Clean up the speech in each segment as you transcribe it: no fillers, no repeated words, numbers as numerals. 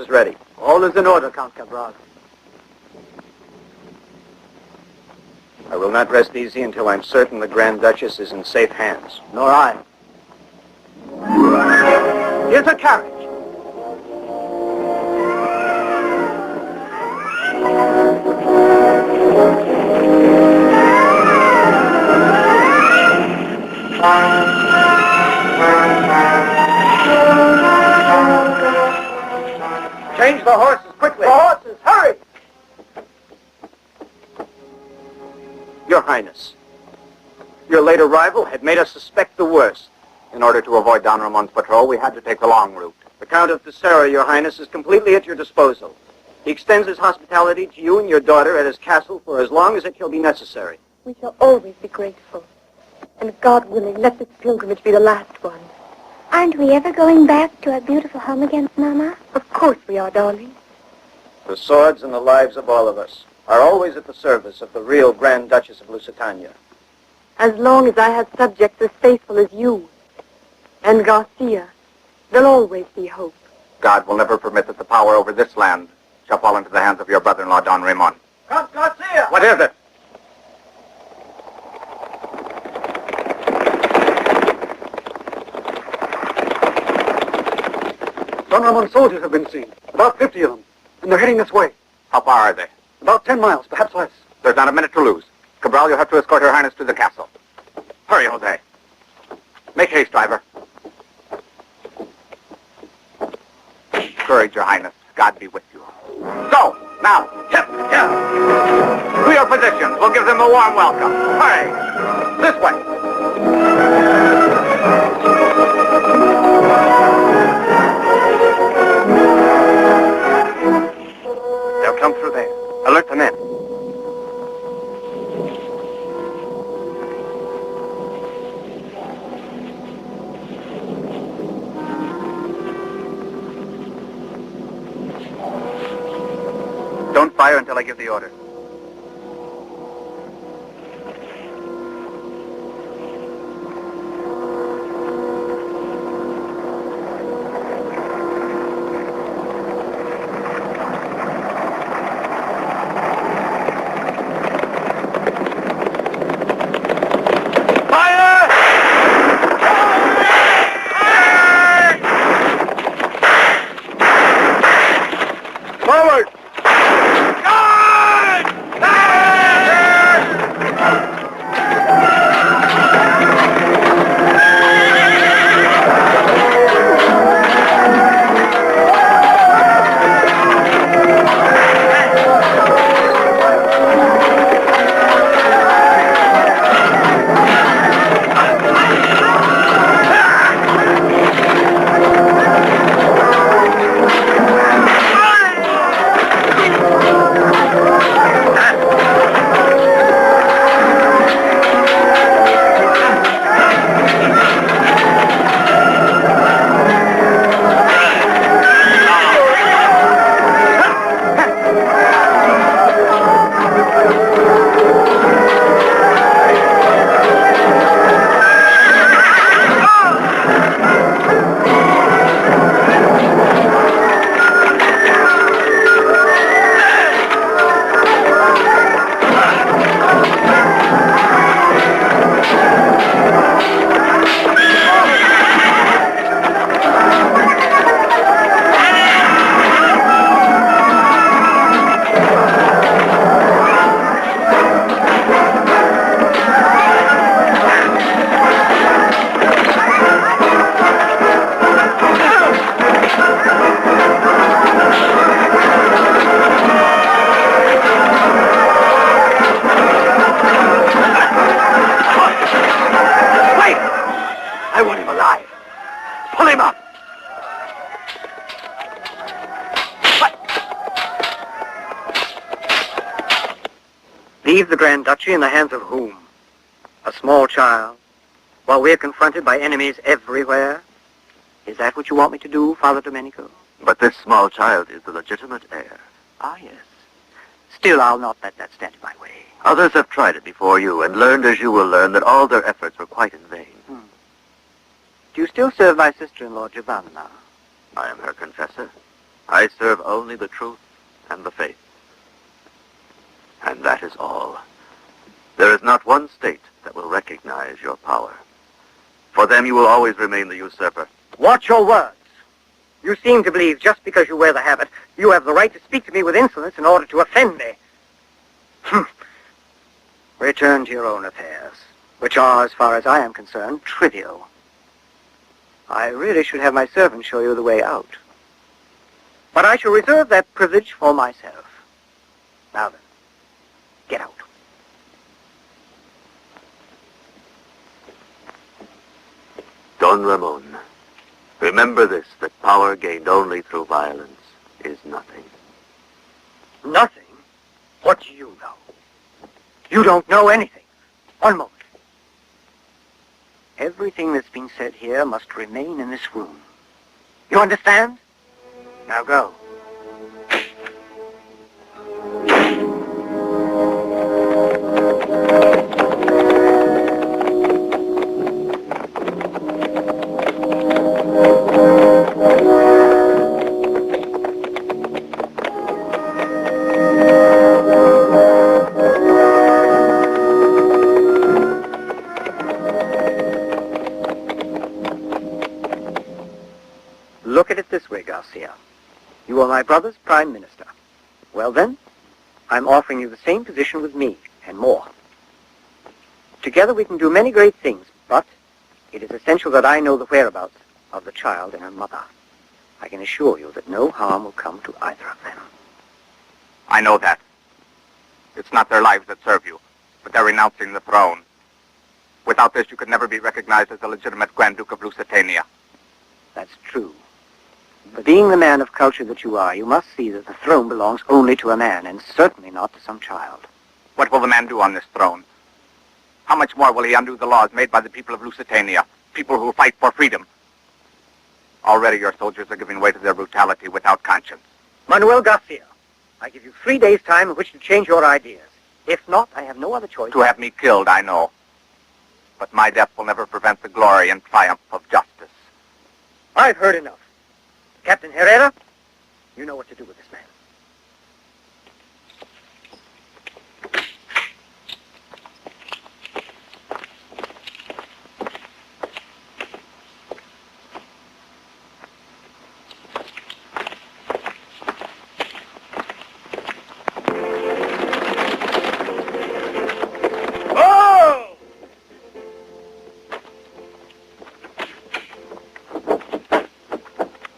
is ready. All is in order, Count Cabral. I will not rest easy until I'm certain the Grand Duchess is in safe hands. Nor I. Here's a carriage. Change the horses quickly. The horses, hurry! Your Highness, your late arrival had made us suspect the worst. In order to avoid Don Ramon's patrol, we had to take the long route. The Count of Tessera, Your Highness, is completely at your disposal. He extends his hospitality to you and your daughter at his castle for as long as it shall be necessary. We shall always be grateful. And God willing, let this pilgrimage be the last one. Aren't we ever going back to our beautiful home again, Mama? Of course we are, darling. The swords and the lives of all of us are always at the service of the real Grand Duchess of Lusitania. As long as I have subjects as faithful as you and Garcia, there'll always be hope. God will never permit that the power over this land shall fall into the hands of your brother-in-law, Don Ramon. Count Garcia! What is it? Don Ramon's soldiers have been seen. About 50 of them. And they're heading this way. How far are they? About 10 miles, perhaps less. There's not a minute to lose. Cabral, you'll have to escort Her Highness to the castle. Hurry, Jose. Make haste, driver. Courage, Your Highness. God be with you. Go! Now! Hip! To your positions. We'll give them a warm welcome. Hurry! This way. They'll come through there. Alert the men. Don't fire until I give the order. Leave the Grand Duchy in the hands of whom? A small child, while we're confronted by enemies everywhere? Is that what you want me to do, Father Domenico? But this small child is the legitimate heir. Ah, yes. Still, I'll not let that stand in my way. Others have tried it before you and learned, as you will learn, that all their efforts were quite in vain. Do you still serve my sister-in-law, Giovanna? I am her confessor. I serve only the truth and the faith. And that is all. There is not one state that will recognize your power. For them, you will always remain the usurper. Watch your words. You seem to believe just because you wear the habit, you have the right to speak to me with insolence in order to offend me. Return to your own affairs, which are, as far as I am concerned, trivial. I really should have my servant show you the way out. But I shall reserve that privilege for myself. Now then, get out. Don Ramon, remember this, that power gained only through violence is nothing. Nothing? What do you know? You don't know anything. One moment. Everything that's been said here must remain in this room. You understand? Now go. Look at it this way, Garcia. You are my brother's prime minister. Well then, I'm offering you the same position with me, and more. Together we can do many great things, but it is essential that I know the whereabouts of the child and her mother. I can assure you that no harm will come to either of them. I know that. It's not their lives that serve you, but they're renouncing the throne. Without this, you could never be recognized as the legitimate Grand Duke of Lusitania. That's true. But being the man of culture that you are, you must see that the throne belongs only to a man, and certainly not to some child. What will the man do on this throne? How much more will he undo the laws made by the people of Lusitania, people who fight for freedom? Already your soldiers are giving way to their brutality without conscience. Manuel Garcia, I give you 3 days' time in which to change your ideas. If not, I have no other choice. To have me killed, I know. But my death will never prevent the glory and triumph of justice. I've heard enough. Captain Herrera, you know what to do with this man.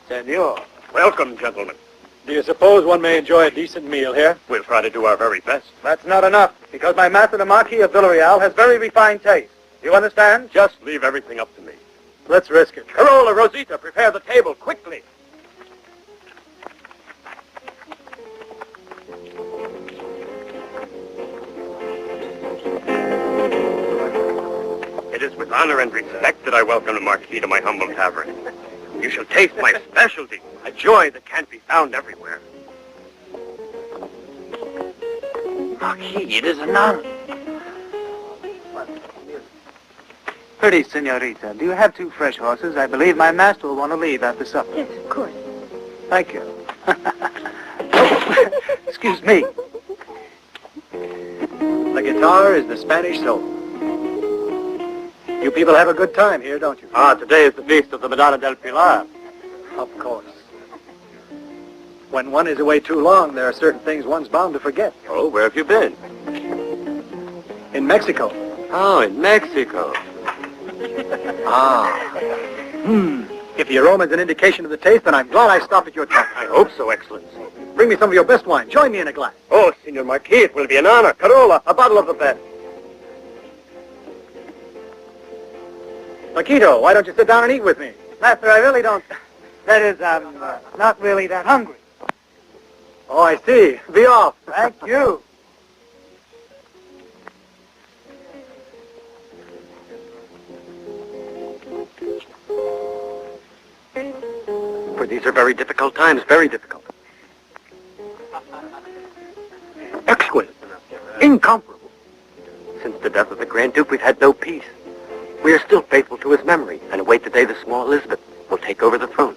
Senor. Welcome, gentlemen. Do you suppose one may enjoy a decent meal here? We'll try to do our very best. That's not enough, because my master, the Marquis of Villarreal, has very refined taste. You understand? Just leave everything up to me. Let's risk it. Carola, Rosita, prepare the table, quickly. It is with honor and respect that I welcome the Marquis to my humble tavern. You shall taste my specialty, a joy that can't be found everywhere. Marquis, it is an honor. Pretty, senorita. Do you have 2 fresh horses? I believe my master will want to leave after supper. Yes, of course. Thank you. Oh, excuse me. The guitar is the Spanish soul. You people have a good time here, don't you? Ah, today is the feast of the Madonna del Pilar. Of course. When one is away too long, there are certain things one's bound to forget. Oh, where have you been? In Mexico. Oh, in Mexico. If your aroma's an indication of the taste, then I'm glad I stopped at your tent. I hope so, Excellency. Bring me some of your best wine. Join me in a glass. Oh, Senor Marquis, it will be an honor. Carola, a bottle of the best. Paquito, why don't you sit down and eat with me? Master, I really don't... That is, I'm not really that hungry. Oh, I see. Be off. Thank you. For these are very difficult times, very difficult. Exquisite. Incomparable. Since the death of the Grand Duke, we've had no peace. We are still faithful to his memory and await the day the small Elizabeth will take over the throne.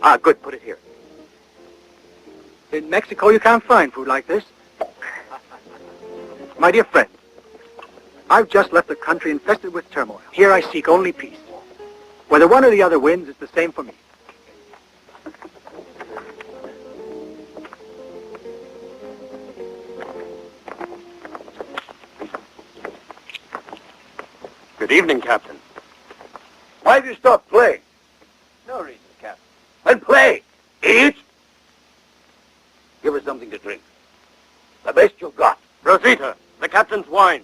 Ah, good. Put it here. In Mexico, you can't find food like this. My dear friend, I've just left a country infested with turmoil. Here I seek only peace. Whether one or the other wins, it's the same for me. Good evening, Captain. Why have you stopped playing? No reason, Captain. Then play, idiot! Give us something to drink. The best you've got. Rosita, the captain's wine.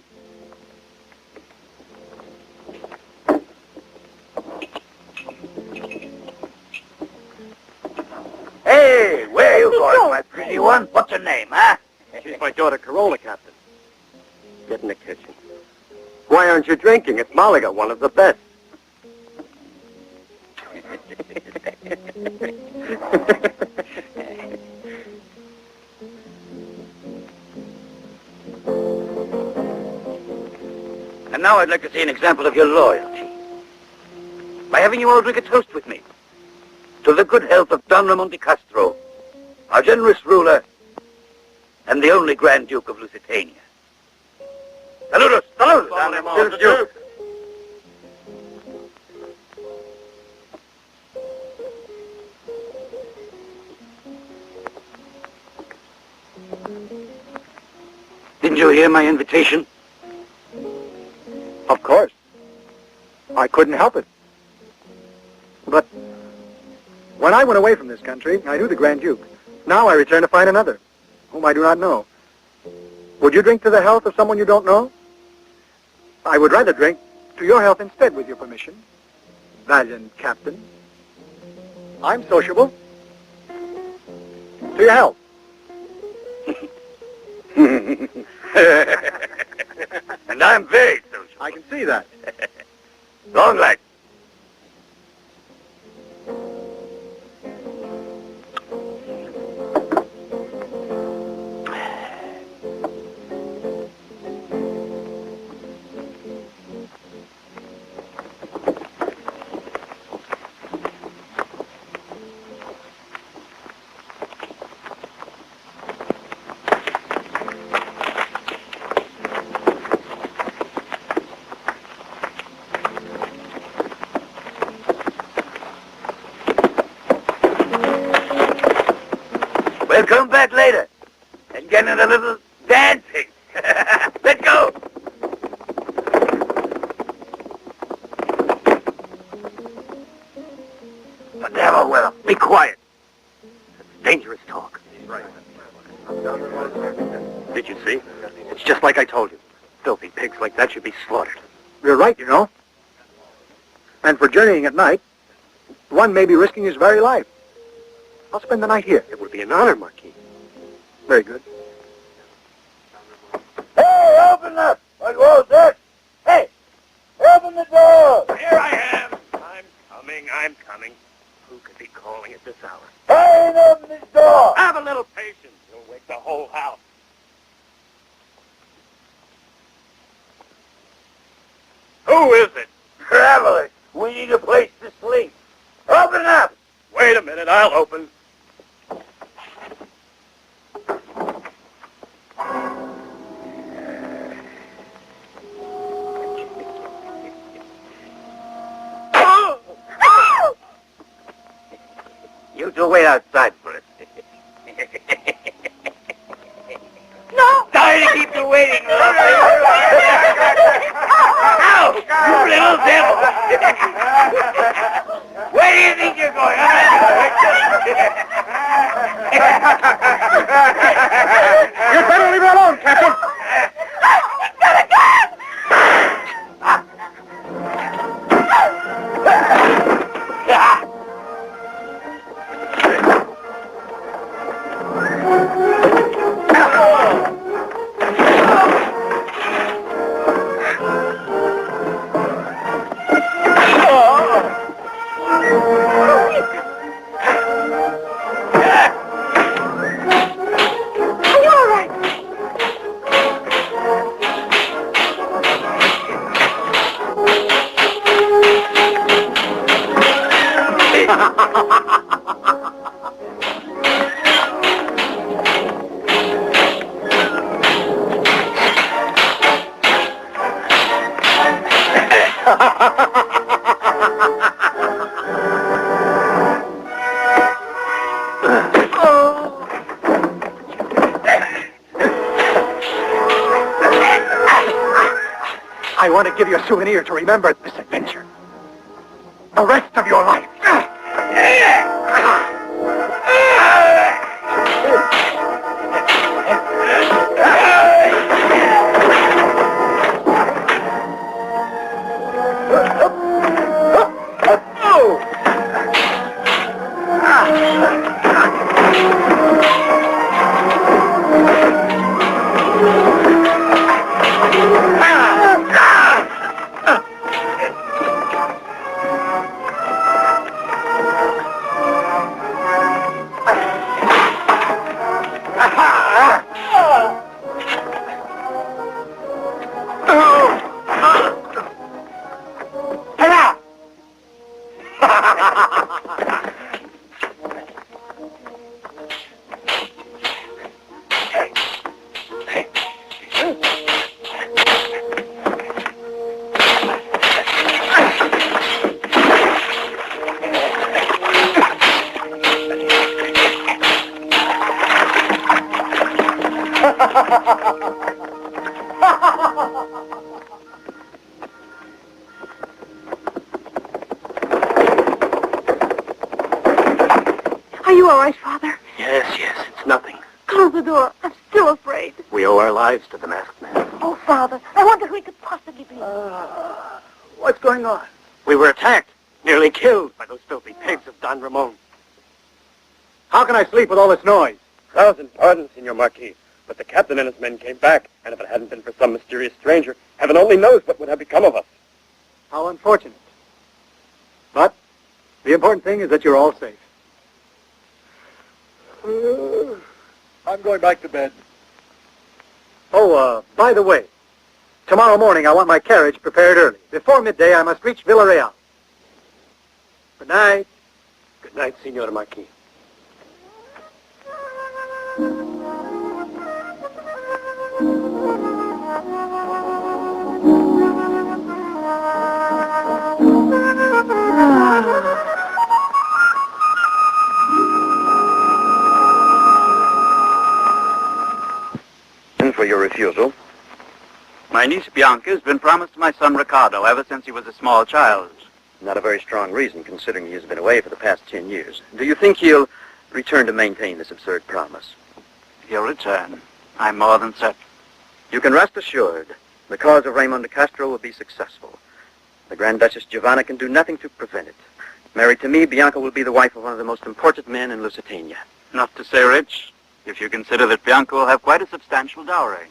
Hey, where are you going, my pretty one? What's your name, huh? She's my daughter, Corolla, Captain. Get in the kitchen. Why aren't you drinking? It's Malaga, one of the best. And now I'd like to see an example of your loyalty. By having you all drink a toast with me. To the good health of Don Ramon de Castro, our generous ruler, and the only Grand Duke of Lusitania. Saludos! Saludos! Don Ramon, the Duke. Didn't you hear my invitation? Of course. I couldn't help it. But when I went away from this country, I knew the Grand Duke. Now I return to find another, whom I do not know. Would you drink to the health of someone you don't know? I would rather drink to your health instead, with your permission. Valiant Captain. I'm sociable. To your health. And I'm very social. I can see that. Long life. We'll come back later and get in a little dancing. Let's go. What the hell, Weller? Be quiet. It's dangerous talk. Right. Did you see? It's just like I told you. Filthy pigs like that should be slaughtered. You're right, you know. And for journeying at night, one may be risking his very life. I'll spend the night here. It would be an honor, Marquis. Very good. Hey, open up! What was that? Hey, open the door! Here I am. I'm coming. Who could be calling at this hour? Hey, open this door! Have a little patience. You'll wake the whole house. Who is it? Travelers, we need a place to sleep. Open up! Wait a minute, I'll open. You two wait outside for us. No! Sorry to keep you waiting. Ow! You little devil! Where do you think you're going? You better leave me alone, Captain. I want to give you a souvenir to remember this adventure. The rest of your life. Are you all right, Father? Yes, it's nothing. Close the door. I'm still afraid. We owe our lives to the masked man. Oh, Father, I wonder who he could possibly be. What's going on? We were attacked, nearly killed by those filthy pigs of Don Ramon. How can I sleep with all this noise? 1,000 pardons, Senor Marquis, but the captain and his men came back, and if it hadn't been for some mysterious stranger, heaven only knows what would have become of us. How unfortunate. But the important thing is that you're all safe. I'm going back to bed. Oh, by the way, tomorrow morning I want my carriage prepared early. Before midday I must reach Villarreal. Good night. Good night, Senor Marquis. And for your refusal? My niece Bianca has been promised to my son Ricardo ever since he was a small child. Not a very strong reason, considering he has been away for the past 10 years. Do you think he'll return to maintain this absurd promise? He'll return. I'm more than certain. You can rest assured the cause of Raymond de Castro will be successful. The Grand Duchess Giovanna can do nothing to prevent it. Married to me, Bianca will be the wife of one of the most important men in Lusitania. Not to say rich, if you consider that Bianca will have quite a substantial dowry.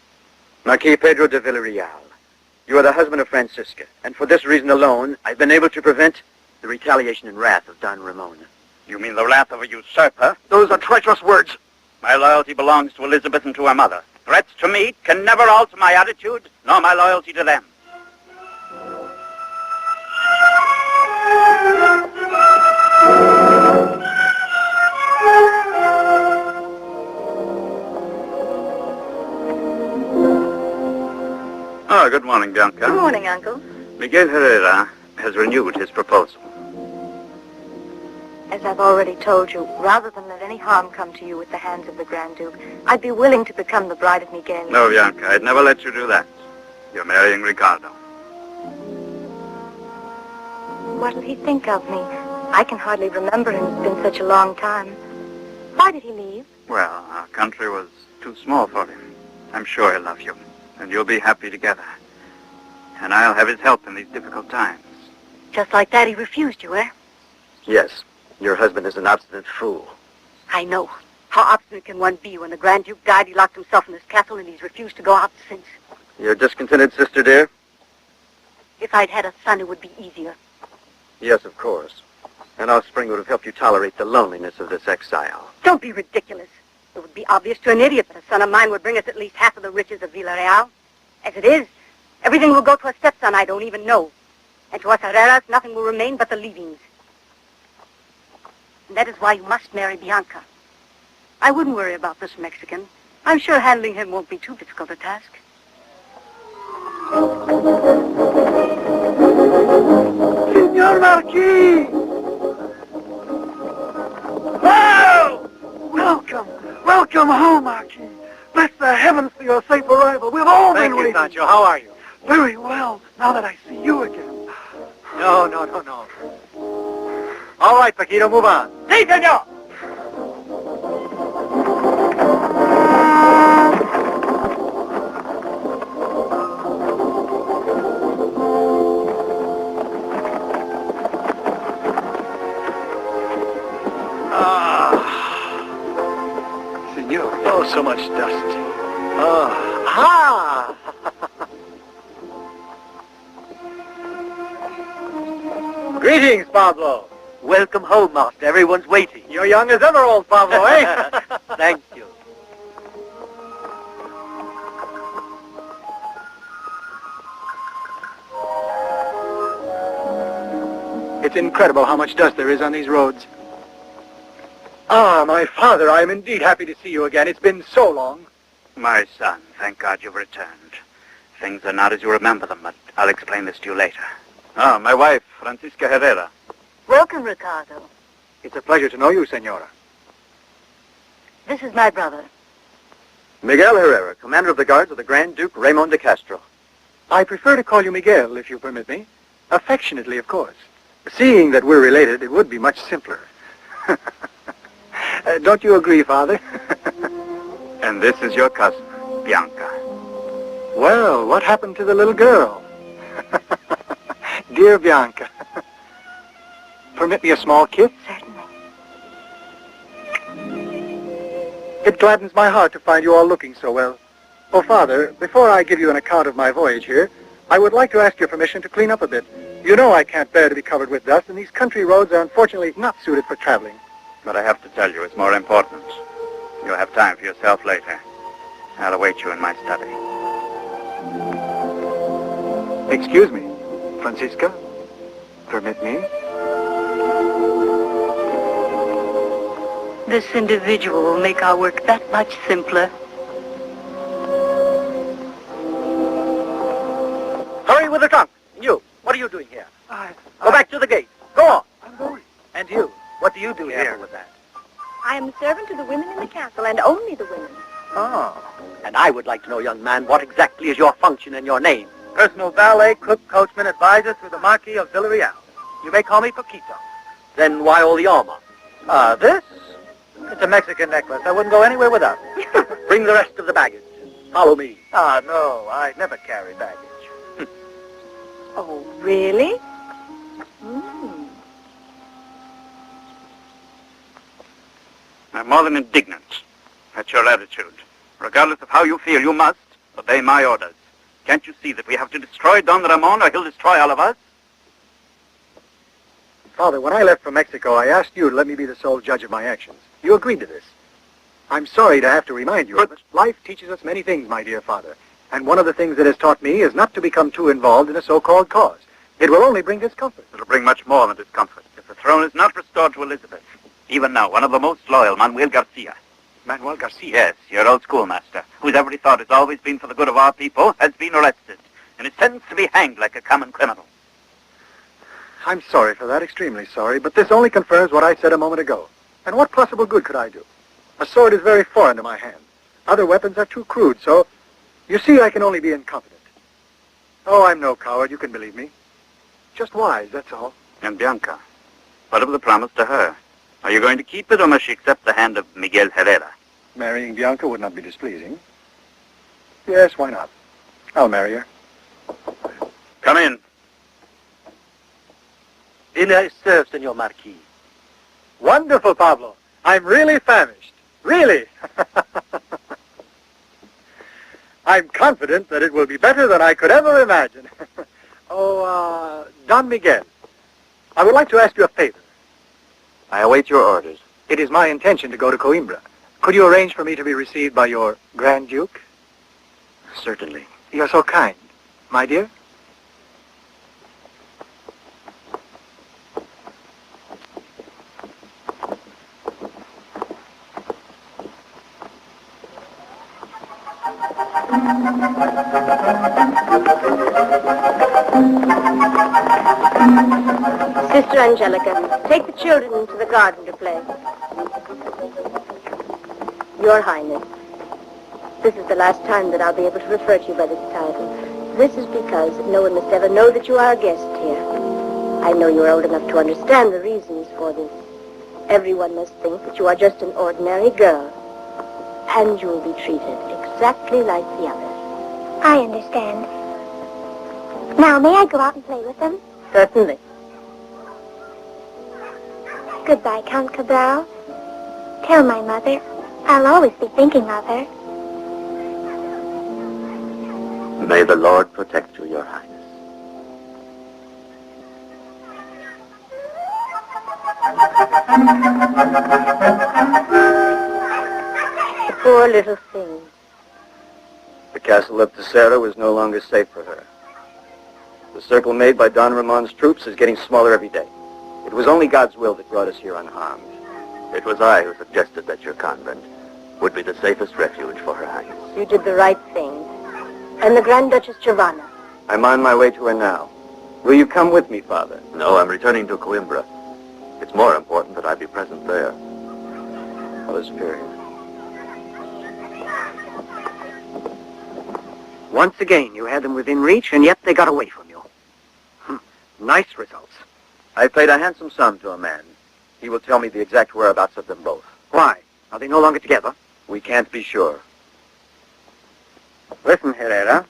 Marquis Pedro de Villarreal, you are the husband of Francisca, and for this reason alone, I've been able to prevent the retaliation and wrath of Don Ramon. You mean the wrath of a usurper? Those are treacherous words. My loyalty belongs to Elizabeth and to her mother. Threats to me can never alter my attitude, nor my loyalty to them. Oh, good morning, Bianca. Good morning, Uncle. Miguel Herrera has renewed his proposal. As I've already told you, rather than let any harm come to you at the hands of the Grand Duke, I'd be willing to become the bride of Miguel. No, Bianca, I'd never let you do that. You're marrying Ricardo. What'll he think of me? I can hardly remember him. It's been such a long time. Why did he leave? Well, our country was too small for him. I'm sure he'll love you, and you'll be happy together. And I'll have his help in these difficult times. Just like that, he refused you, eh? Yes, your husband is an obstinate fool. I know. How obstinate can one be? When the Grand Duke died, he locked himself in this castle, and he's refused to go out since. You're discontented, sister dear? If I'd had a son, it would be easier. Yes, of course. An offspring would have helped you tolerate the loneliness of this exile. Don't be ridiculous. It would be obvious to an idiot that a son of mine would bring us at least half of the riches of Villarreal. As it is, everything will go to a stepson I don't even know. And to us Herreras, nothing will remain but the leavings. And that is why you must marry Bianca. I wouldn't worry about this Mexican. I'm sure handling him won't be too difficult a task. Pancho. How are you? Very well, now that I see you again. No. All right, Paquito, move on. Sí, senor! Senor. Oh, so much dust. Ah! Greetings, Pablo. Welcome home, Master. Everyone's waiting. You're young as ever, old Pablo, eh? Thank you. It's incredible how much dust there is on these roads. Ah, my father, I am indeed happy to see you again. It's been so long. My son, thank God you've returned. Things are not as you remember them, but I'll explain this to you later. Ah, my wife, Francisca Herrera. Welcome, Ricardo. It's a pleasure to know you, Senora. This is my brother. Miguel Herrera, commander of the guards of the Grand Duke Raymond de Castro. I prefer to call you Miguel, if you permit me. Affectionately, of course. Seeing that we're related, it would be much simpler. Don't you agree, Father? And this is your cousin, Bianca. Well, what happened to the little girl? Dear Bianca. Permit me a small kiss? Certainly. It gladdens my heart to find you all looking so well. Oh, Father, before I give you an account of my voyage here, I would like to ask your permission to clean up a bit. You know I can't bear to be covered with dust, and these country roads are unfortunately not suited for traveling. But I have to tell you, it's more important. You'll have time for yourself later. I'll await you in my study. Excuse me, Francisca. Permit me. This individual will make our work that much simpler. Hurry with the trunk. And you, what are you doing here? Go back to the gate. Go on. I'm going. And you, what do you do here with that? I am the servant to the women in the castle, and only the women. Oh. And I would like to know, young man, what exactly is your function and your name? Personal valet, cook, coachman, advisor to the Marquis of Villarreal. You may call me Paquito. Then why all the armor? This? It's a Mexican necklace. I wouldn't go anywhere without it. Bring the rest of the baggage. Follow me. No, I never carry baggage. Oh, really? I'm more than indignant at your attitude. Regardless of how you feel, you must obey my orders. Can't you see that we have to destroy Don Ramon or he'll destroy all of us? Father, when I left for Mexico, I asked you to let me be the sole judge of my actions. You agreed to this. I'm sorry to have to remind you, but life teaches us many things, my dear Father. And one of the things it has taught me is not to become too involved in a so-called cause. It will only bring discomfort. It'll bring much more than discomfort. If the throne is not restored to Elizabeth, even now, one of the most loyal, Manuel Garcia. Manuel Garcia? Yes, your old schoolmaster, whose every thought has always been for the good of our people, has been arrested and is sentenced to be hanged like a common criminal. I'm sorry for that, extremely sorry, but this only confirms what I said a moment ago. And what possible good could I do? A sword is very foreign to my hand. Other weapons are too crude, so you see I can only be incompetent. Oh, I'm no coward, you can believe me. Just wise, that's all. And Bianca, what of the promise to her? Are you going to keep it, or must she accept the hand of Miguel Herrera? Marrying Bianca would not be displeasing. Yes, why not? I'll marry her. Come in. Dinner is served, Senor Marquis. Wonderful, Pablo. I'm really famished. Really. I'm confident that it will be better than I could ever imagine. Don Miguel, I would like to ask you a favor. I await your orders. It is my intention to go to Coimbra. Could you arrange for me to be received by your Grand Duke? Certainly. You're so kind. My dear? Sister Angelica, take the children into the garden to play. Your Highness, the This is the last time that I'll be able to refer to you by this title. This is because no one must ever know that you are a guest here. I know you are old enough to understand the reasons for this. Everyone must think that you are just an ordinary girl. And you will be treated exactly like the others. I understand. Now, may I go out and play with them? Certainly. Goodbye, Count Cabral. Tell my mother I'll always be thinking of her. May the Lord protect you, Your Highness. The poor little thing. The castle of Tercera was no longer safe for her. The circle made by Don Ramon's troops is getting smaller every day. It was only God's will that brought us here unharmed. It was I who suggested that your convent would be the safest refuge for Her Highness. You did the right thing. And the Grand Duchess Giovanna. I'm on my way to her now. Will you come with me, Father? No, I'm returning to Coimbra. It's more important that I be present there. Mother Superior. Once again, you had them within reach, and yet they got away from you. Nice results. I paid a handsome sum to a man. He will tell me the exact whereabouts of them both. Why? Are they no longer together? We can't be sure. Listen, Herrera.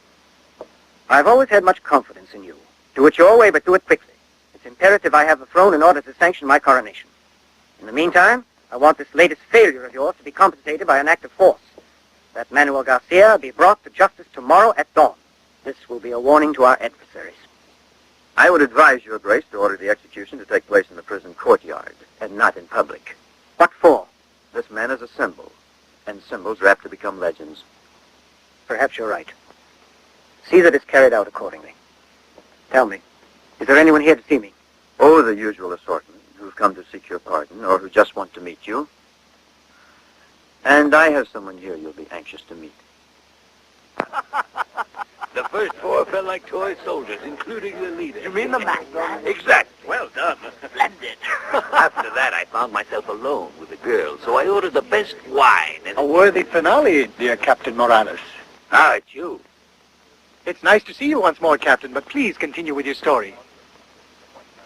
I've always had much confidence in you. Do it your way, but do it quickly. It's imperative I have the throne in order to sanction my coronation. In the meantime, I want this latest failure of yours to be compensated by an act of force. That Manuel Garcia be brought to justice tomorrow at dawn. This will be a warning to our adversaries. I would advise Your Grace to order the execution to take place in the prison courtyard, and not in public. What for? This man is a symbol, and symbols are apt to become legends. Perhaps you're right. See that it's carried out accordingly. Tell me, is there anyone here to see me? Oh, the usual assortment, who've come to seek your pardon, or who just want to meet you. And I have someone here you'll be anxious to meet. The first four felt like toy soldiers, including the leader. You mean the madman? Exactly. Well done. Splendid. After that, I found myself alone with the girl, so I ordered the best wine. And A worthy finale, dear Captain Morales. it's you. It's nice to see you once more, Captain, but please continue with your story.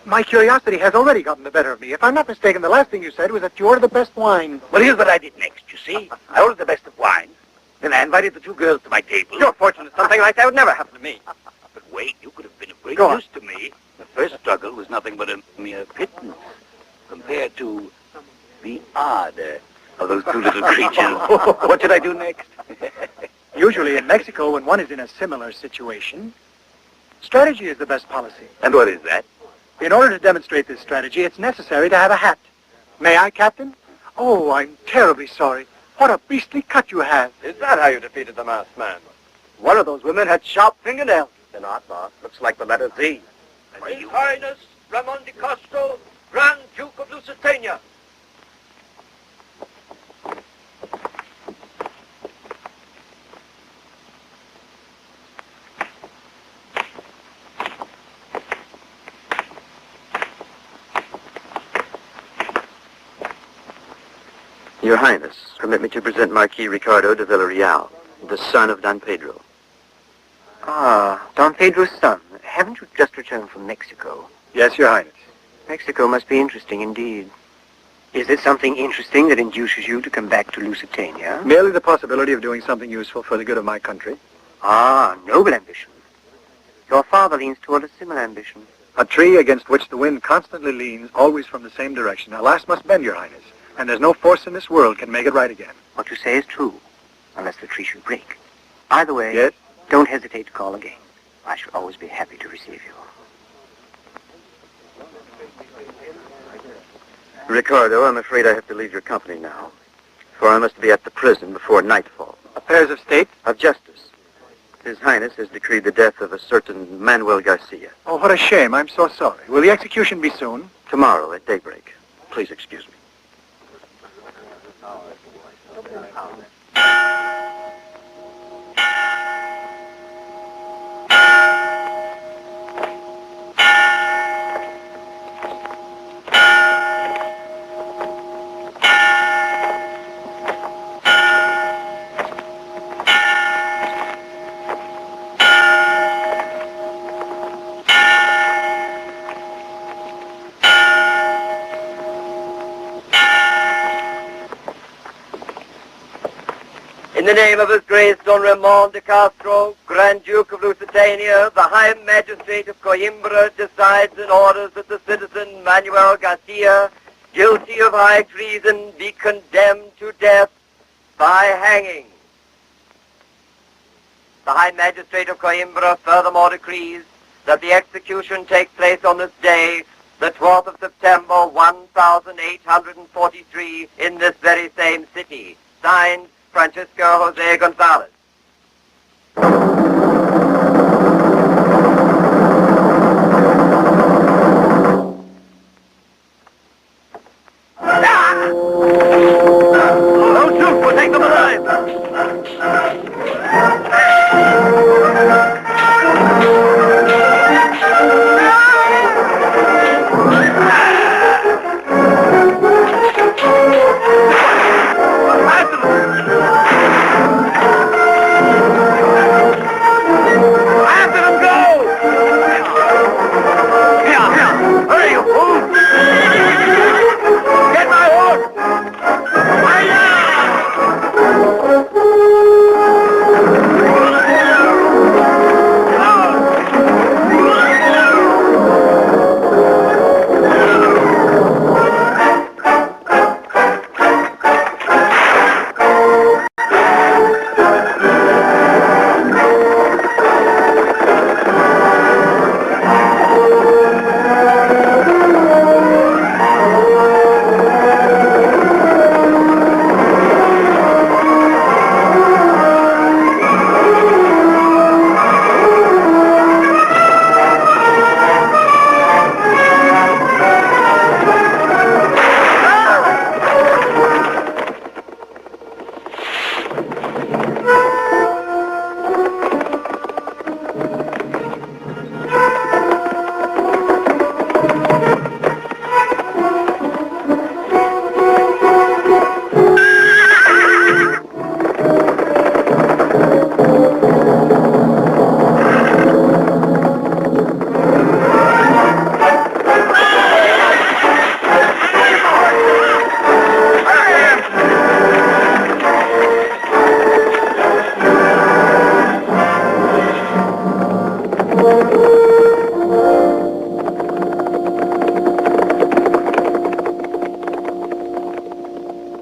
My curiosity has already gotten the better of me. If I'm not mistaken, the last thing you said was that you ordered the best wine. Well, here's what I did next, you see. I ordered the best of wine. Then I invited the two girls to my table. You're fortunate. Something like that would never happen to me. But wait, you could have been of great Go on. use to me. The first struggle was nothing but a mere pittance compared to the ardor of those two little creatures. What should I do next? Usually in Mexico, when one is in a similar situation, strategy is the best policy. And what is that? In order to demonstrate this strategy, it's necessary to have a hat. May I, Captain? Oh, I'm terribly sorry. What a beastly cut you have. Is that how you defeated the masked man? One of those women had sharp fingernails. They're not, boss. Looks like the letter Z. His Highness Ramon de Castro, Grand Duke of Lusitania. Your Highness, permit me to present Marquis Ricardo de Villarreal, the son of Don Pedro. Ah, Don Pedro's son. Haven't you just returned from Mexico? Yes, Your Highness. Mexico must be interesting indeed. Is it something interesting that induces you to come back to Lusitania? Merely the possibility of doing something useful for the good of my country. Ah, noble ambition. Your father leans toward a similar ambition. A tree against which the wind constantly leans, always from the same direction, alas must bend, Your Highness. And there's no force in this world can make it right again. What you say is true, unless the tree should break. Either way, Yes? don't hesitate to call again. I shall always be happy to receive you. Ricardo, I'm afraid I have to leave your company now, for I must be at the prison before nightfall. Affairs of state? Of justice. His Highness has decreed the death of a certain Manuel Garcia. Oh, what a shame. I'm so sorry. Will the execution be soon? Tomorrow at daybreak. Please excuse me. In the name of His Grace Don Ramon de Castro, Grand Duke of Lusitania, the High Magistrate of Coimbra decides and orders that the citizen Manuel Garcia, guilty of high treason, be condemned to death by hanging. The High Magistrate of Coimbra furthermore decrees that the execution take place on this day, the 12th of September, 1843, in this very same city. Signed, Francisco Jose Gonzalez. Don't shoot, we'll take them alive.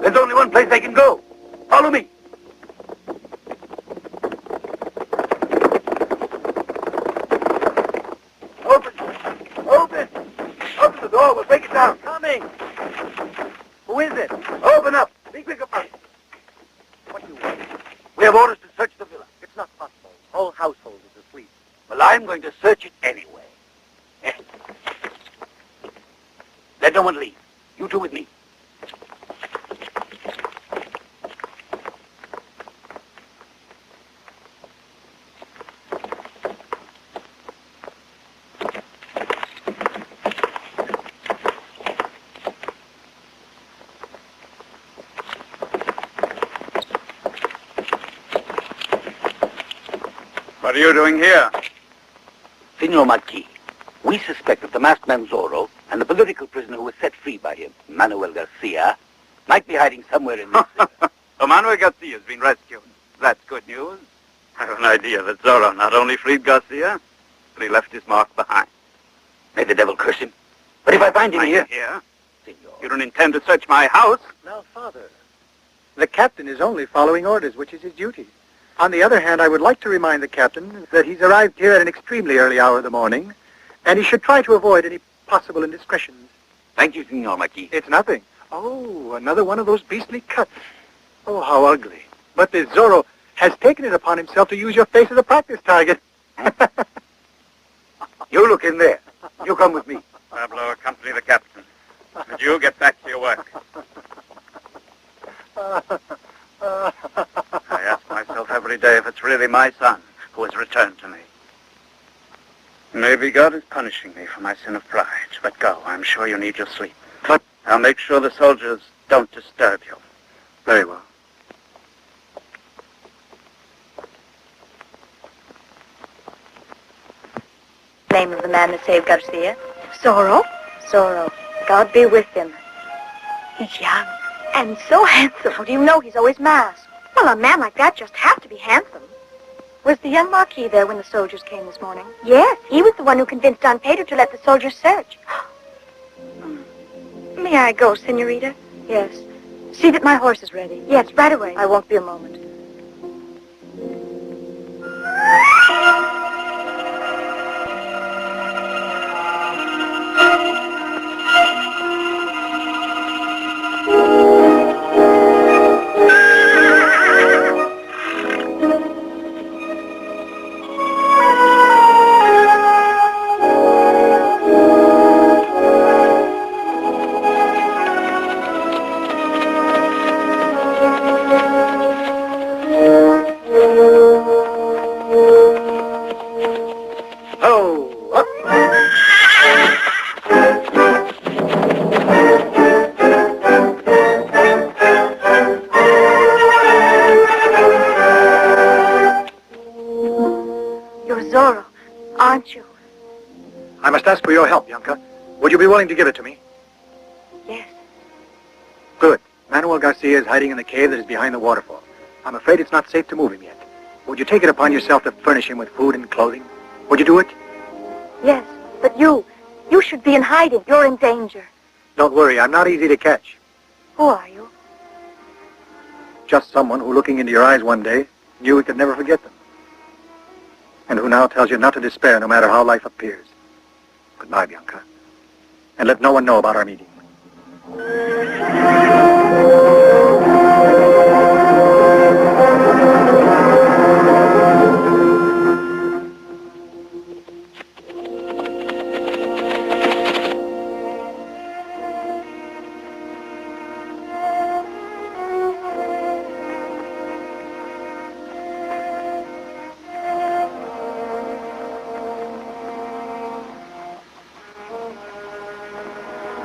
There's only one place they can go. Follow me. Open. Open. Open the door. We'll break it down. Coming. Who is it? Open up. Be quick about it. What do you want? We have orders to search the villa. It's not possible. The whole household is asleep. Well, I'm going to search it anyway. Let no one leave. You two with me. What are you doing here? Signor Marquis, we suspect that the masked man Zorro and the political prisoner who was set free by him, Manuel Garcia, might be hiding somewhere in this villa. So Manuel Garcia has been rescued. That's good news. I have an idea that Zorro not only freed Garcia, but he left his mark behind. May the devil curse him. But if I find him here... Senor. You don't intend to search my house? Now, Father, the captain is only following orders, which is his duty. On the other hand, I would like to remind the captain that he's arrived here at an extremely early hour of the morning, and he should try to avoid any possible indiscretions. Thank you, Signor Marquis. It's nothing. Oh, another one of those beastly cuts. Oh, how ugly. But this Zorro has taken it upon himself to use your face as a practice target. You look in there. You come with me. Pablo, accompany the captain. And you get back to your work. I ask myself every day if it's really my son who has returned to me. Maybe God is punishing me for my sin of pride. But go, I'm sure you need your sleep. But I'll make sure the soldiers don't disturb you. very well. Name of the man that saved Garcia? Zorro? Zorro. God be with him. He's young and so handsome. How do you know he's always masked? Well, a man like that just had to be handsome. Was the young Marquis there when the soldiers came this morning? Yes, he was the one who convinced Don Pedro to let the soldiers search. May I go, Senorita? Yes. See that my horse is ready. Yes, right away. I won't be a moment. You're Zorro, aren't you? I must ask for your help, Bianca. Would you be willing to give it to me? Yes. Good. Manuel Garcia is hiding in the cave that is behind the waterfall. I'm afraid it's not safe to move him yet. Would you take it upon yourself to furnish him with food and clothing? Would you do it? Yes, but you should be in hiding. You're in danger. Don't worry, I'm not easy to catch. Who are you? Just someone who, looking into your eyes one day, knew he could never forget them. And who now tells you not to despair no matter how life appears. Goodbye, Bianca. And let no one know about our meeting.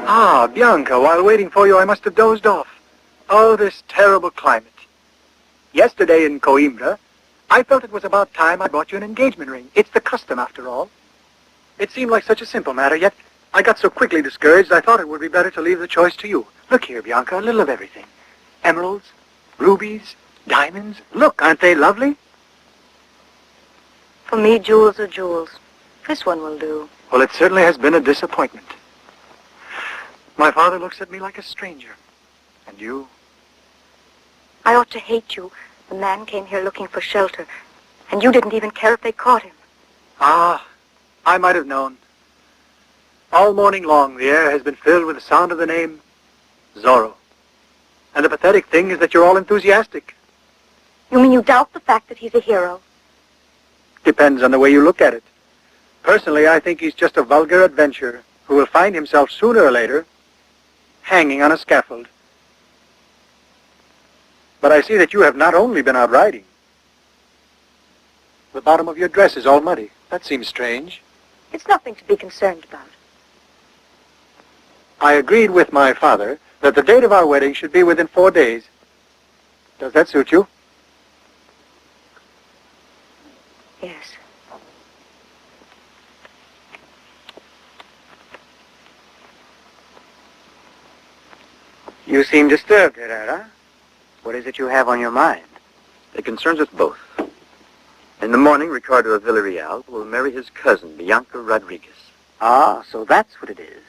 Ah, Bianca, while waiting for you, I must have dozed off. Oh, this terrible climate. Yesterday in Coimbra, I felt it was about time I bought you an engagement ring. It's the custom, after all. It seemed like such a simple matter, yet I got so quickly discouraged, I thought it would be better to leave the choice to you. Look here, Bianca, a little of everything. Emeralds, rubies, diamonds. Look, aren't they lovely? For me, jewels are jewels. This one will do. Well, it certainly has been a disappointment. My father looks at me like a stranger. And you? I ought to hate you. The man came here looking for shelter, and you didn't even care if they caught him. Ah, I might have known. All morning long, the air has been filled with the sound of the name Zorro. And the pathetic thing is that you're all enthusiastic. You mean you doubt the fact that he's a hero? Depends on the way you look at it. Personally, I think he's just a vulgar adventurer who will find himself sooner or later hanging on a scaffold. But I see that you have not only been out riding. The bottom of your dress is all muddy. That seems strange. It's nothing to be concerned about. I agreed with my father that the date of our wedding should be within 4 days. Does that suit you? Yes. You seem disturbed, Herrera. What is it you have on your mind? It concerns us both. In the morning, Ricardo of Villarreal will marry his cousin, Bianca Rodriguez. Ah, so that's what it is.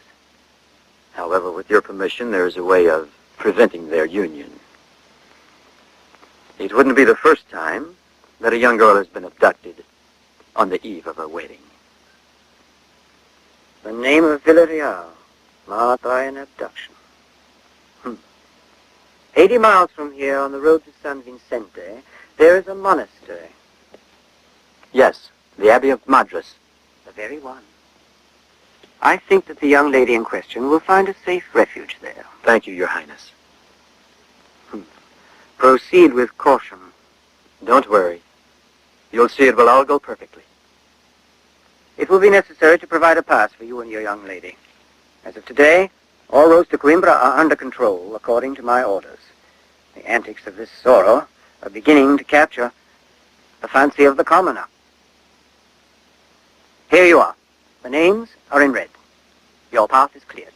However, with your permission, there is a way of preventing their union. It wouldn't be the first time that a young girl has been abducted on the eve of her wedding. The name of Villarreal, marred by an abduction. 80 miles from here, on the road to San Vicente, there is a monastery. Yes, the Abbey of Madras. The very one. I think that the young lady in question will find a safe refuge there. Thank you, Your Highness. Proceed with caution. Don't worry. You'll see it will all go perfectly. It will be necessary to provide a pass for you and your young lady. As of today, all roads to Coimbra are under control, according to my orders. The antics of this Zorro are beginning to capture the fancy of the commoner. Here you are. The names are in red. Your path is cleared.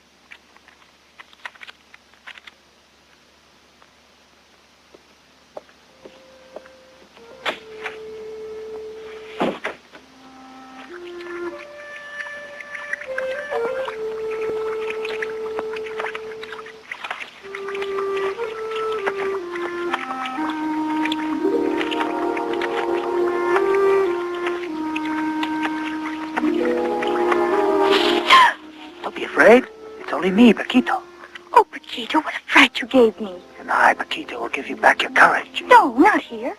Don't be afraid. It's only me, Paquito. Oh, Paquito, what a fright you gave me. And I, Paquito, will give you back your courage. No, not here.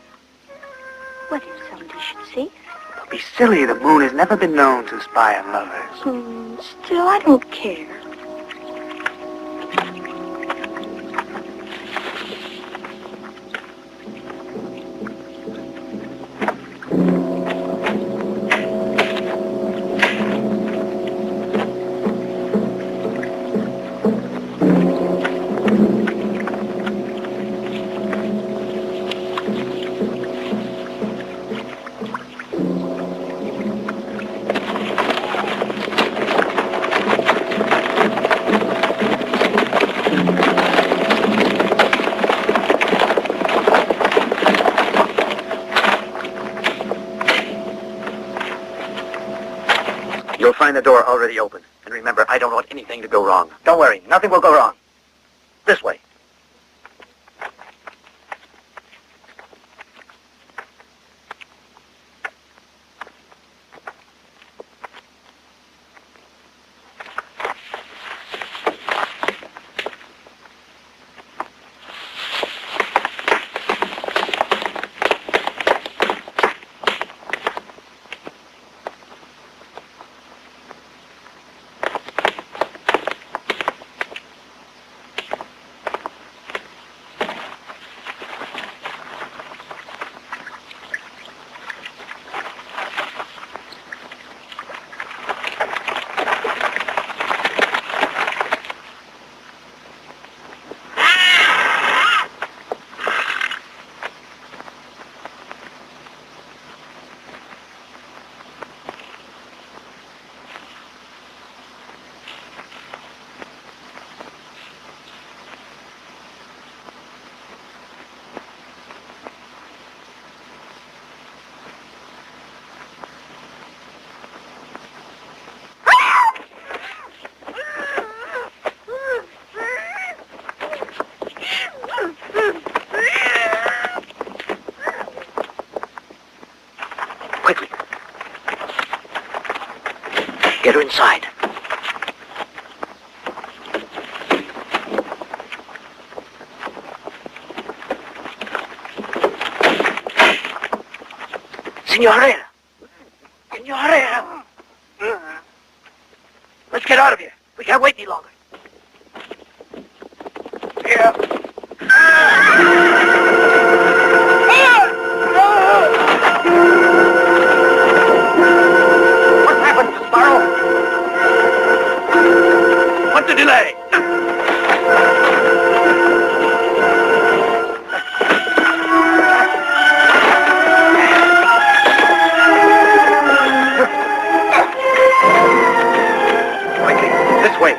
What if somebody should see? Don't be silly. The moon has never been known to spy on lovers. Still, I don't care. You'll find the door already open. And remember, I don't want anything to go wrong. Don't worry. Nothing will go wrong. This way. Quickly. Get her inside. Senor Herrera! Senor Herrera! Let's get out of here. We can't wait any longer. Here. What happened, Sparrow? What's the delay? This way.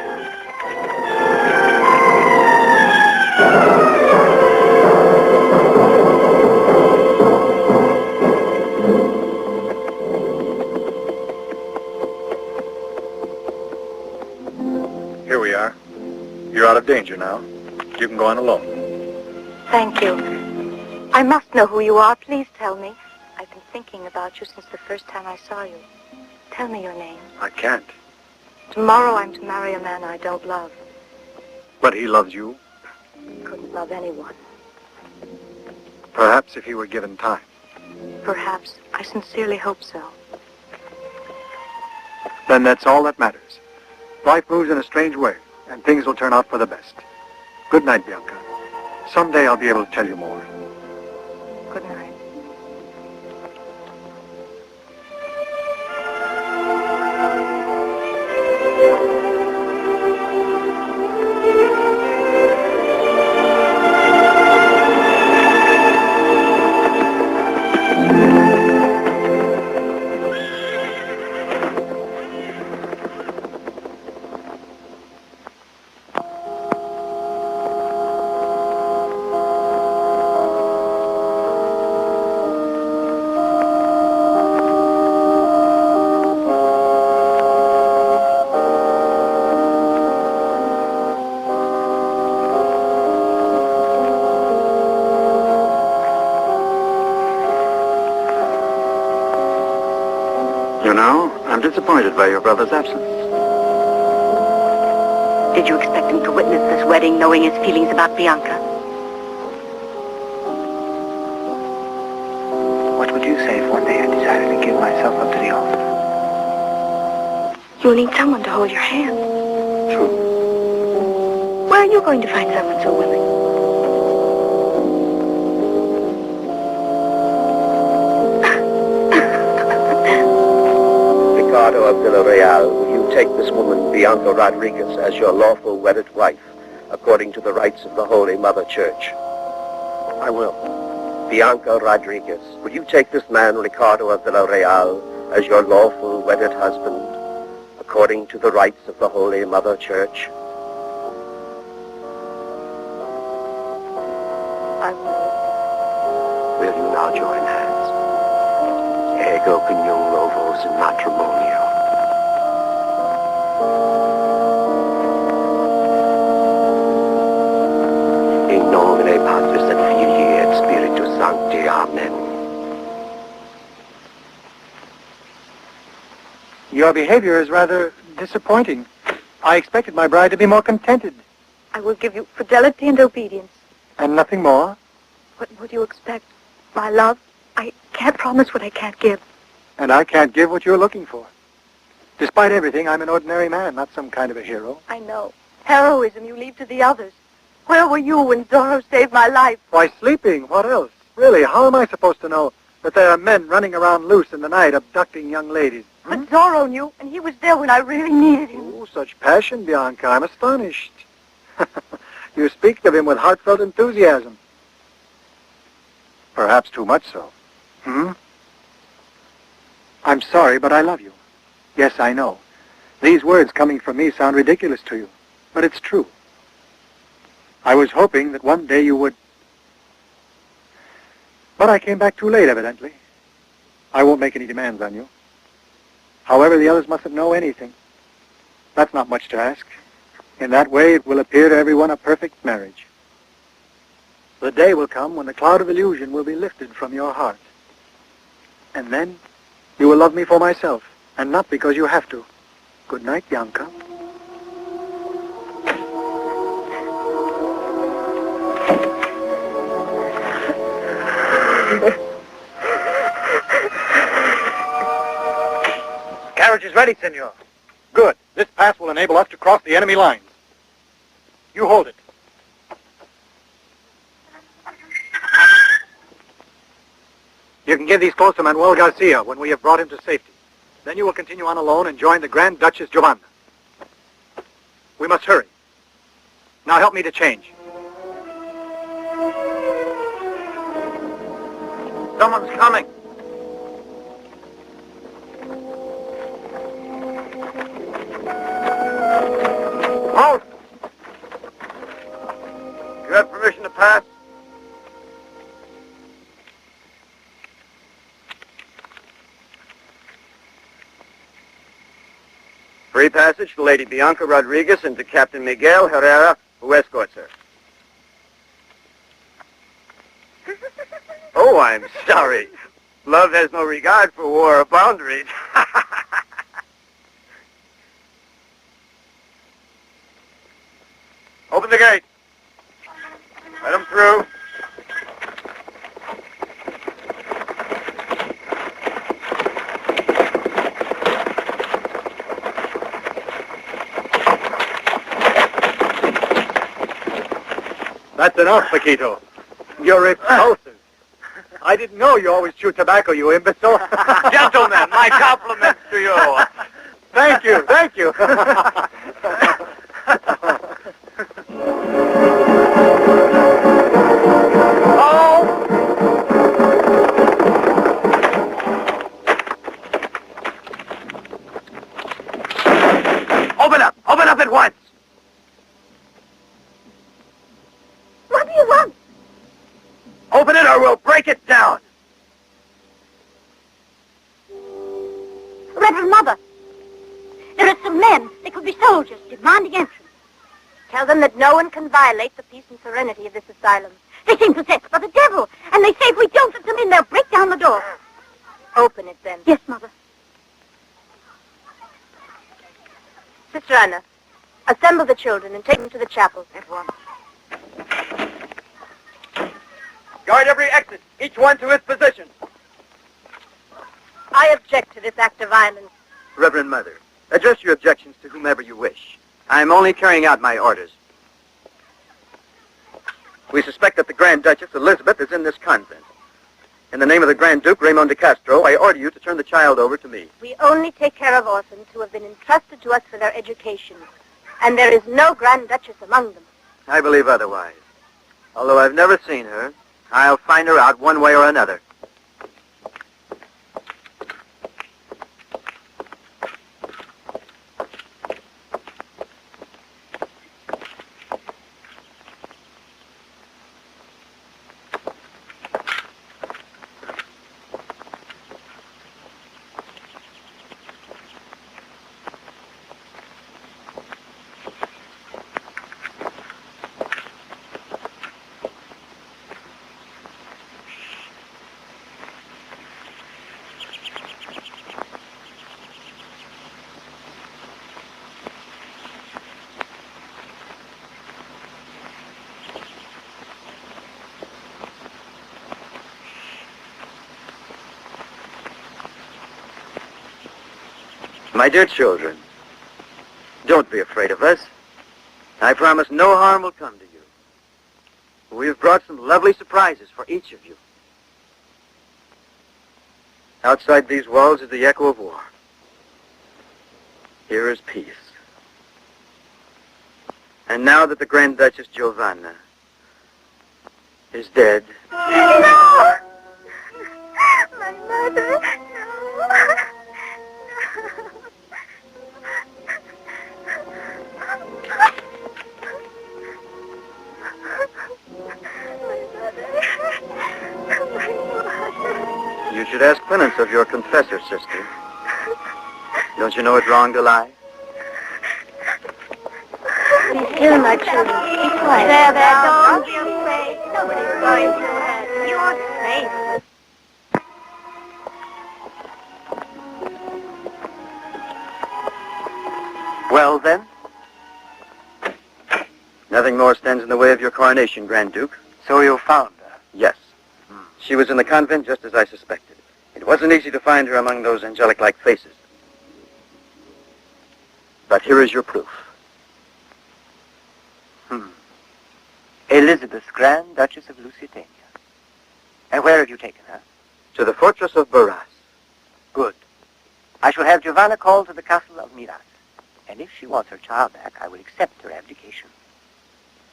Here we are. You're out of danger now. You can go on alone. Thank you. I must know who you are. Please tell me. I've been thinking about you since the first time I saw you. Tell me your name. I can't. Tomorrow I'm to marry a man I don't love. But he loves you. Couldn't love anyone. Perhaps if he were given time. Perhaps. I sincerely hope so. Then that's all that matters. Life moves in a strange way, and things will turn out for the best. Good night, Bianca. Someday I'll be able to tell you more. Good night. You know, I'm disappointed by your brother's absence. Did you expect him to witness this wedding knowing his feelings about Bianca? What would you say if one day I decided to give myself up to the altar? You'll need someone to hold your hand. True. Where are you going to find someone so willing? Ricardo of Villarreal, will you take this woman, Bianca Rodriguez, as your lawful wedded wife, according to the rites of the Holy Mother Church? I will. Bianca Rodriguez, will you take this man, Ricardo of Villarreal, as your lawful wedded husband, according to the rites of the Holy Mother Church? I will. Will you now join hands? Ego conium novos in matrimonio. In nomine Patris et Filii et Spiritus Sancti. Amen. Your behavior is rather disappointing. I expected my bride to be more contented. I will give you fidelity and obedience. And nothing more? What would you expect? My love? I can't promise what I can't give. And I can't give what you're looking for. Despite everything, I'm an ordinary man, not some kind of a hero. I know. Heroism you leave to the others. Where were you when Zorro saved my life? Why, sleeping. What else? Really, how am I supposed to know that there are men running around loose in the night abducting young ladies? But Zorro knew, and he was there when I really needed him. Oh, such passion, Bianca. I'm astonished. You speak of him with heartfelt enthusiasm. Perhaps too much so. I'm sorry, but I love you. Yes, I know. These words coming from me sound ridiculous to you, but it's true. I was hoping that one day you would... But I came back too late, evidently. I won't make any demands on you. However, the others mustn't know anything. That's not much to ask. In that way, it will appear to everyone a perfect marriage. The day will come when the cloud of illusion will be lifted from your heart. And then you will love me for myself, and not because you have to. Good night, Bianca. Carriage is ready, senor. Good. This pass will enable us to cross the enemy lines. You hold it. You can give these close to Manuel Garcia when we have brought him to safety. Then you will continue on alone and join the Grand Duchess Giovanna. We must hurry. Now help me to change. Someone's coming. Halt! You have permission to pass? Free passage to Lady Bianca Rodriguez and to Captain Miguel Herrera, who escorts her. Oh, I'm sorry. Love has no regard for war or boundaries. Open the gate. Let them through. That's enough, Paquito. You're repulsive. I didn't know you always chew tobacco, you imbecile. Gentlemen, my compliments to you. Thank you, thank you. Open up at once. What do you want? Open it or we'll break it down. Reverend Mother, there are some men, they could be soldiers, demanding entrance. Tell them that no one can violate the peace and serenity of this asylum. They seem possessed by the devil, and they say if we don't let them in, they'll break down the door. Open it then. Yes, Mother. Sister Anna, Assemble the children and take them to the chapel. At once. Guard every exit, each one to his position. I object to this act of violence. Reverend Mother, address your objections to whomever you wish. I'm only carrying out my orders. We suspect that the Grand Duchess Elizabeth is in this convent. In the name of the Grand Duke Raymond de Castro, I order you to turn the child over to me. We only take care of orphans who have been entrusted to us for their education. And there is no Grand Duchess among them. I believe otherwise. Although I've never seen her, I'll find her out one way or another. My dear children, don't be afraid of us. I promise no harm will come to you. We've brought some lovely surprises for each of you. Outside these walls is the echo of war. Here is peace. And now that the Grand Duchess Giovanna is dead... No! My mother, no! You should ask penance of your confessor, sister. Don't you know it's wrong to lie? Be still, my children. Keep quiet. There, don't be afraid. Nobody's going to hurt. You're safe. Well, then? Nothing more stands in the way of your coronation, Grand Duke. So you found her? Yes. She was in the convent just as I suspected. It wasn't easy to find her among those angelic-like faces. But here is your proof. Elizabeth, Grand Duchess of Lusitania. And where have you taken her? To the fortress of Barras. Good. I shall have Giovanna called to the castle of Miras. And if she wants her child back, I will accept her abdication.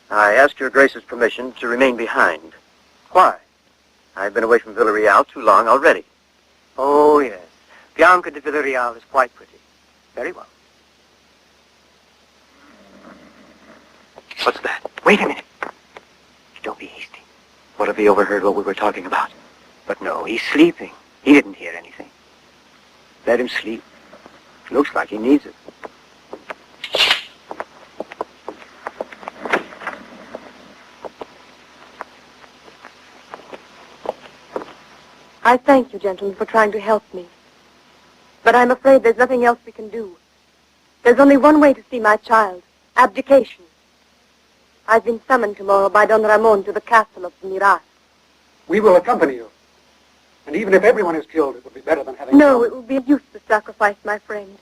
I ask your Grace's permission to remain behind. Why? I've been away from Villarreal too long already. Oh, yes. Bianca de Villarreal is quite pretty. Very well. What's that? Wait a minute. Don't be hasty. What if he overheard what we were talking about? But no, he's sleeping. He didn't hear anything. Let him sleep. Looks like he needs it. I thank you, gentlemen, for trying to help me. But I'm afraid there's nothing else we can do. There's only one way to see my child. Abdication. I've been summoned tomorrow by Don Ramon to the castle of Miras. We will accompany you. And even if everyone is killed, it would be better than having... No, it would be a useless sacrifice, my friend.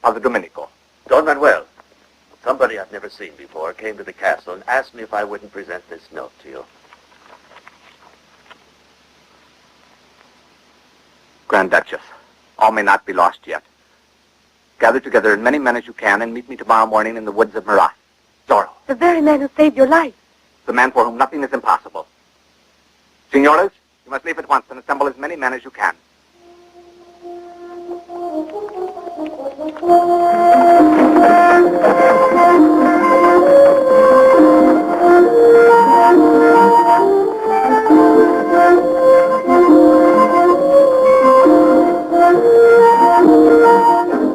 Father Domenico. Don Manuel, somebody I've never seen before came to the castle and asked me if I wouldn't present this note to you. Grand Duchess, all may not be lost yet. Gather together as many men as you can and meet me tomorrow morning in the woods of Miras. Zorro, The very man who saved your life. the man for whom nothing is impossible. Senores, you must leave at once and assemble as many men as you can.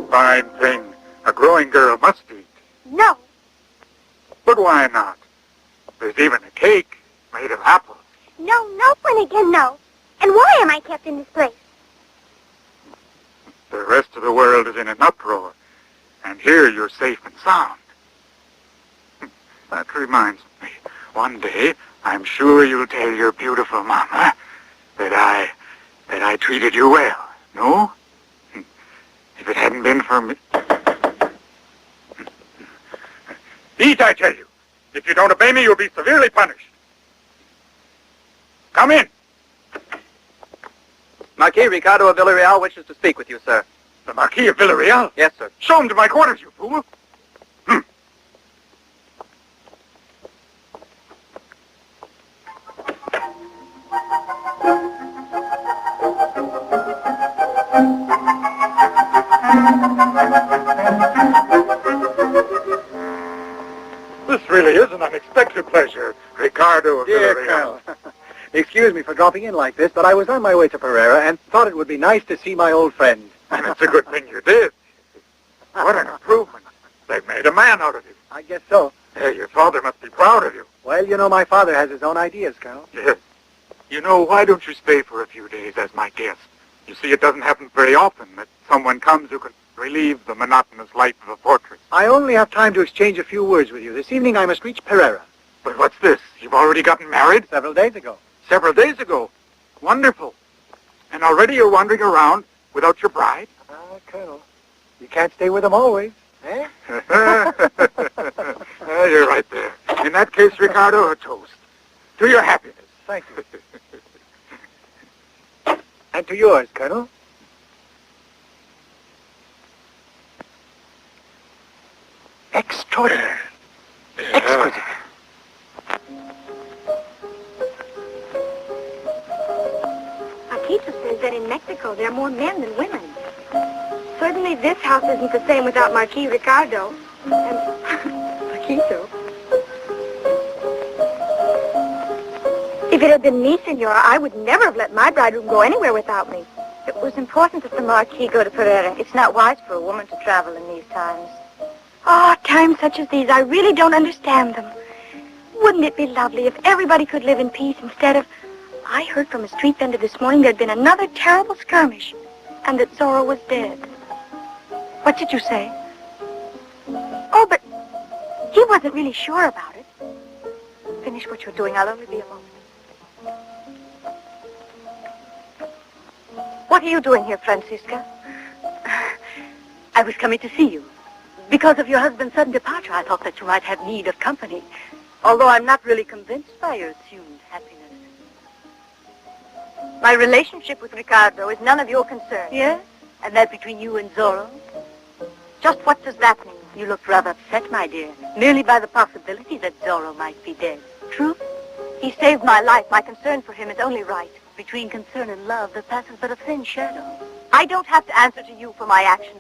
Fine thing. A growing girl must eat. No. But why not? There's even a cake made of apples. No, no, Finnegan, no. And why am I kept in this place? The rest of the world is in an uproar, And here you're safe and sound. That reminds me, one day I'm sure you'll tell your beautiful mama that I treated you well, no? If it hadn't been for me... Eat, I tell you. If you don't obey me, you'll be severely punished. Come in. Marquis Ricardo of Villarreal wishes to speak with you, sir. The Marquis of Villarreal? Yes, sir. Show him to my quarters, you fool. This really is an unexpected pleasure, Ricardo of Dear Villarreal. Colonel, excuse me for dropping in like this, but I was on my way to Pereira and thought it would be nice to see my old friend. And it's a good thing you did. What an improvement. They've made a man out of you. I guess so. Hey, your father must be proud of you. Well, you know, my father has his own ideas, Colonel. Yes. You know, why don't you stay for a few days as my guest? You see, it doesn't happen very often that someone comes who can relieve the monotonous life of a fortress. I only have time to exchange a few words with you. This evening I must reach Pereira. But what's this? You've already gotten married? Several days ago. Several days ago. Wonderful. And already you're wandering around without your bride? Colonel, you can't stay with them always, eh? You're right there. In that case, Ricardo, a toast. To your happiness. Thank you. And to yours, Colonel. Extraordinary. Exquisite. Akito says that in Mexico there are more men than women. Certainly this house isn't the same without Marquis Ricardo. And Akito. If it had been me, Senora, I would never have let my bridegroom go anywhere without me. It was important that the Marquis go to Pereira. It's not wise for a woman to travel in these times. Oh, times such as these, I really don't understand them. Wouldn't it be lovely if everybody could live in peace instead of... I heard from a street vendor this morning there'd been another terrible skirmish, and that Zorro was dead. What did you say? Oh, but he wasn't really sure about it. Finish what you're doing. I'll only be a moment. What are you doing here, Francisca? I was coming to see you. Because of your husband's sudden departure, I thought that you might have need of company. Although I'm not really convinced by your assumed happiness. My relationship with Ricardo is none of your concern. Yes? And that between you and Zorro? Just what does that mean? You looked rather upset, my dear, merely by the possibility that Zorro might be dead. True? He saved my life. My concern for him is only right. Between concern and love, there passes but a thin shadow. I don't have to answer to you for my actions.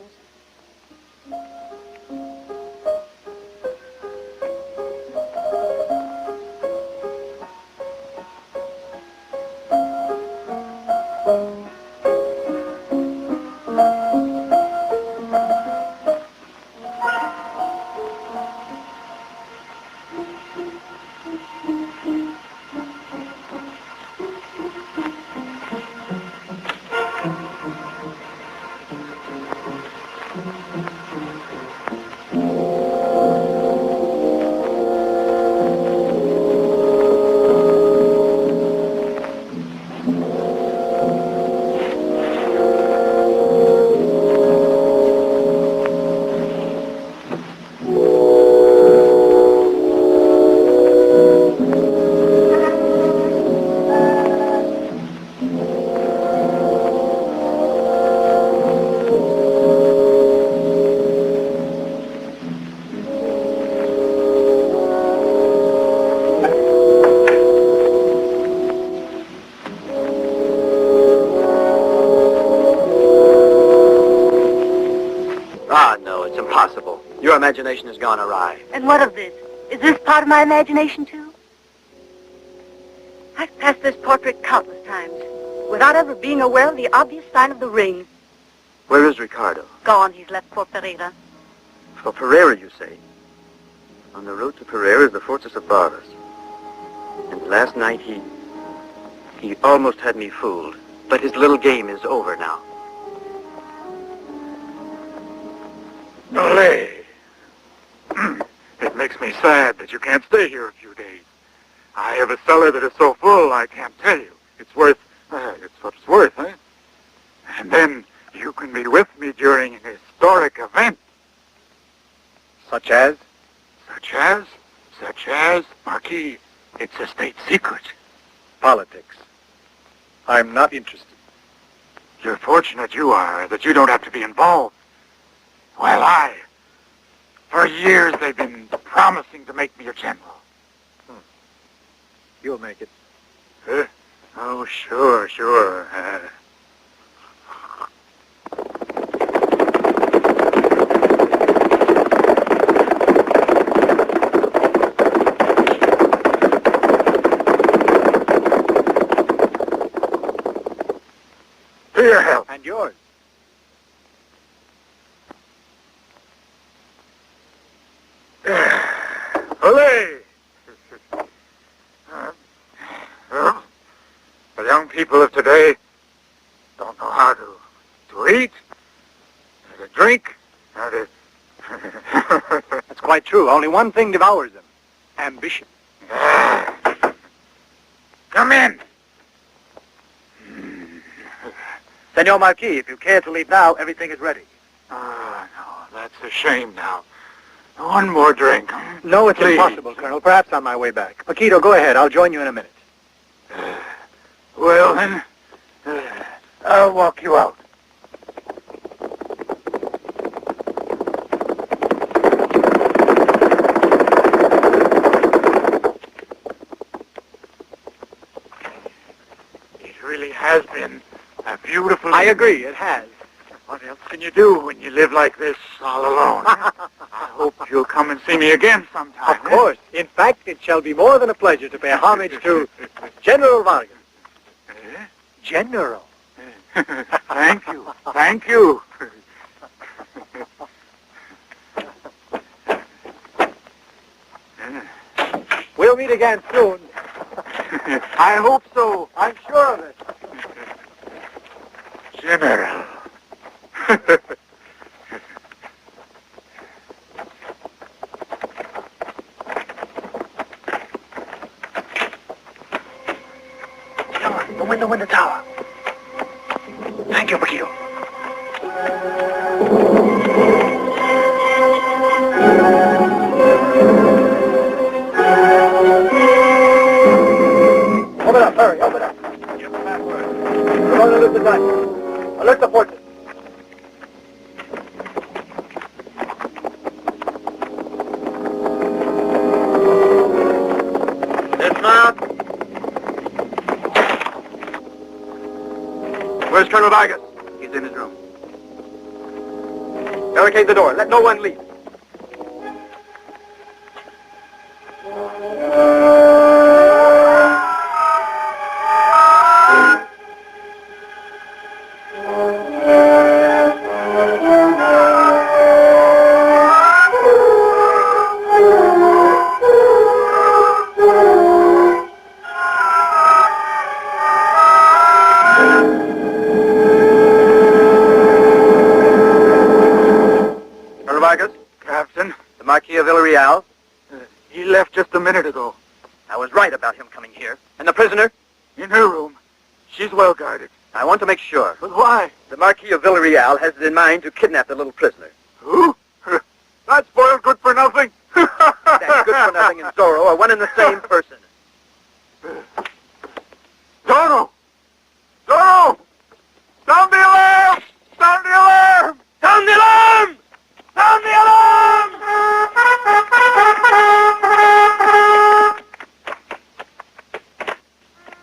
Your imagination has gone awry. And what of this? Is this part of my imagination, too? I've passed this portrait countless times, without ever being aware of the obvious sign of the ring. Where is Ricardo? Gone. He's left for Pereira. For Pereira, you say? On the road to Pereira is the fortress of Barbas. And last night he almost had me fooled. But his little game is over now. Olé. It makes me sad that you can't stay here a few days. I have a cellar that is so full I can't tell you. It's worth, it's what it's worth, eh? And then you can be with me during an historic event. Such as? Such as, Marquis, it's a state secret. Politics. I'm not interested. You're fortunate you are, that you don't have to be involved. While for years they've been promising to make me a general. You'll make it. Oh, sure. To your help. And yours. Olé! The young people of today don't know how to eat, how to drink, how to... That's quite true. Only one thing devours them. Ambition. Come in. Senor Marquis, if you care to leave now, everything is ready. No, that's a shame now. One more drink. No, it's Please. impossible, Colonel. Perhaps on my way back. Paquito, go ahead. I'll join you in a minute. Well, then, I'll walk you out. It really has been a beautiful... I agree, it has. What else can you do when you live like this all alone? I hope you'll come and see me again sometime. Of course. In fact, it shall be more than a pleasure to pay homage to General Vargas. General. Thank you. We'll meet again soon. I hope so. I'm sure of it. General. The window in the tower. Thank you, Paquito. Open up, hurry, open up. Give the password. We're going to lose the time. Alert the fortress. Dismount. Where's Colonel Vargas? He's in his room. Barricade the door. Let no one leave. Captain, The Marquis of Villarreal. he left just a minute ago. I was right about him coming here. And the prisoner? In her room. She's well guarded. I want to make sure. But why? The Marquis of Villarreal has it in mind to kidnap the little prisoner. Who? That spoiled good for nothing. That good for nothing and Zorro are one and the same person. Zorro! Zorro! Sound the alarm! Sound the alarm! Sound the alarm! Sound the alarm!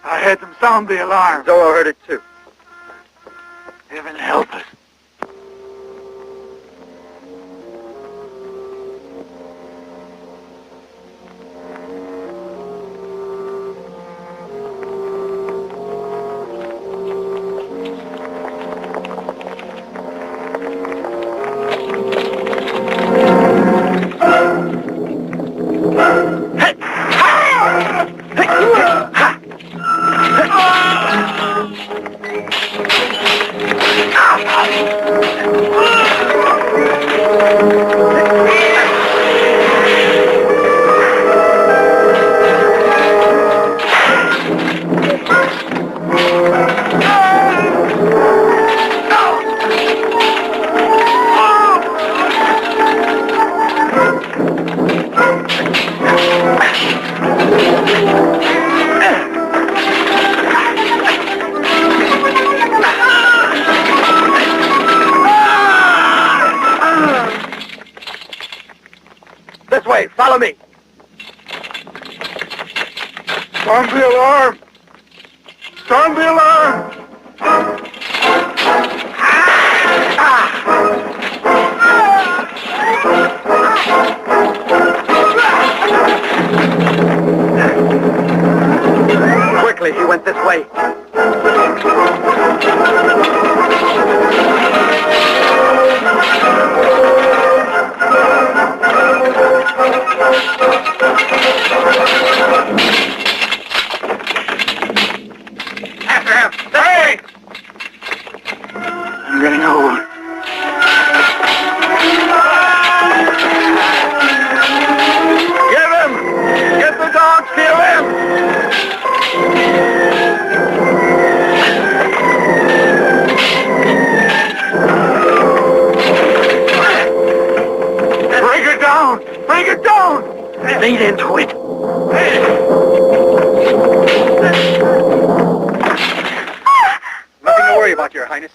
I had them sound the alarm. Zorro heard it too. Heaven help us. This way, follow me. Sound the alarm! Sound the alarm! Quickly, he went this way. After him! Hey! I'm getting old. Get him! Get the dogs! Kill him! Break it down! Break it down! Lead into it. Nothing to worry about, Your Highness.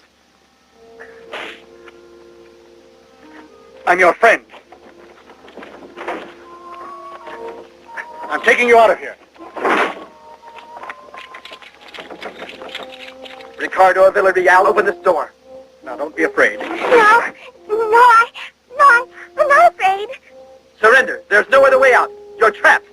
I'm your friend. I'm taking you out of here. Ricardo Villarreal, open this door. Now, don't be afraid. No, I'm not afraid. Surrender. There's no other way out. You're trapped.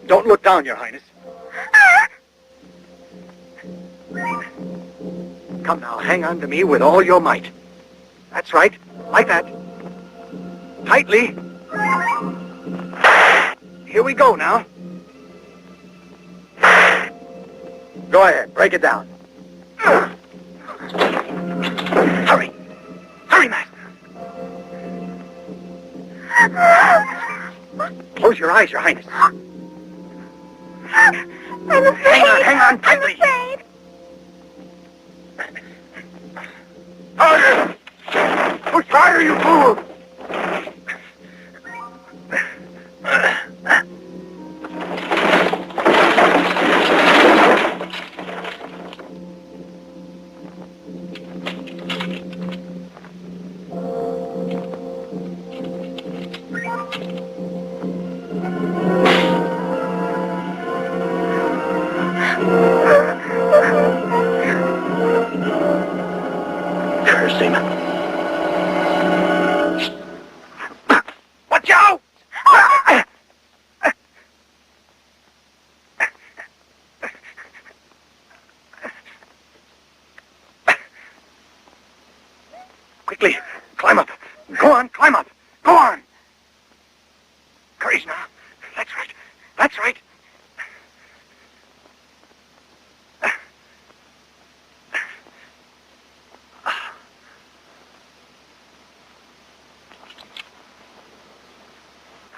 Don't look down, Your Highness. Come now, hang on to me with all your might. That's right, like that. Tightly. Here we go now. Go ahead. Break it down. Hurry. Hurry, Master. Close your eyes, Your Highness. I'm afraid. Hang on tightly. I'm afraid. Harder! Push harder, you fool! Curse him. Watch out! Quickly, climb up. Go on, climb up. Go on. Courage now. That's right. That's right.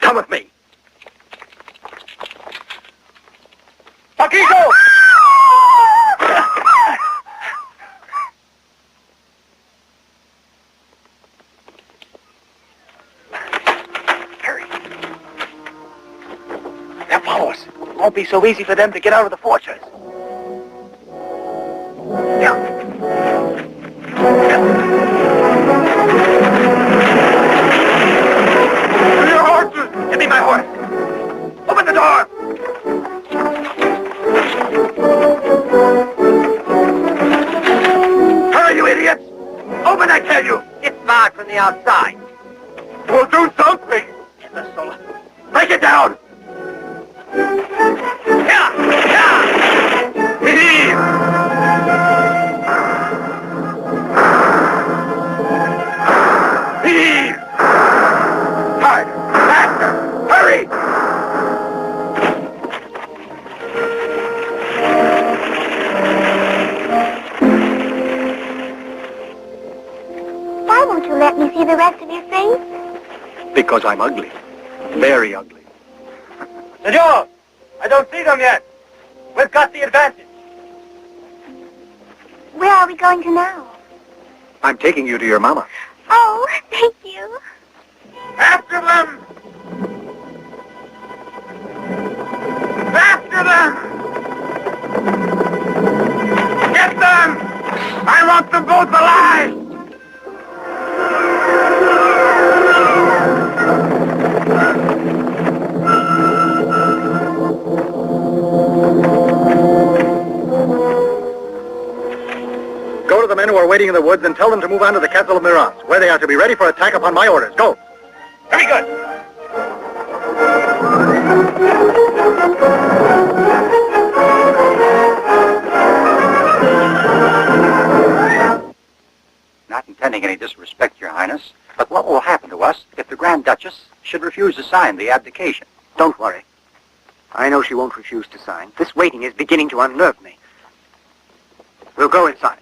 Come with me. Paquito! Hurry. Now follow us. It won't be so easy for them to get out of the fortress. Your horses! Give me my horse. Open the door. Hurry, you idiots. Open, I tell you. It's barred from the outside. Well, do something! Imbecile. Break it down. Heave. Heave. Hard. Faster. Hurry. Why won't you let me see the rest of your face? Because I'm ugly. Very ugly. Senor, I don't see them yet. We've got the advantage. Where are we going to now? I'm taking you to your mama. Oh, thank you. After them! waiting in the woods and tell them to move on to the castle of Miraz, where they are to be ready for attack upon my orders. Go. Very good. Not intending any disrespect, Your Highness, but what will happen to us if the Grand Duchess should refuse to sign the abdication? Don't worry. I know she won't refuse to sign. This waiting is beginning to unnerve me. We'll go inside.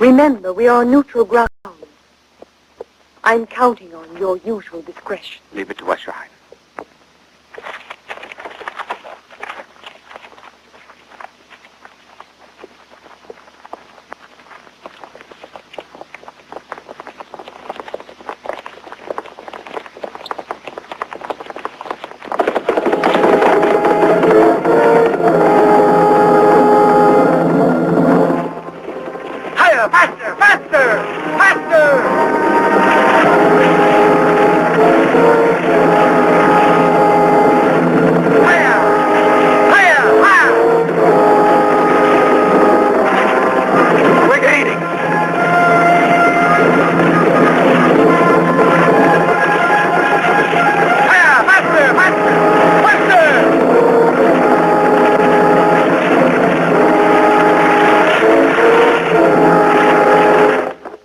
Remember, we are on neutral ground. I'm counting on your usual discretion. Leave it to us, Your Highness.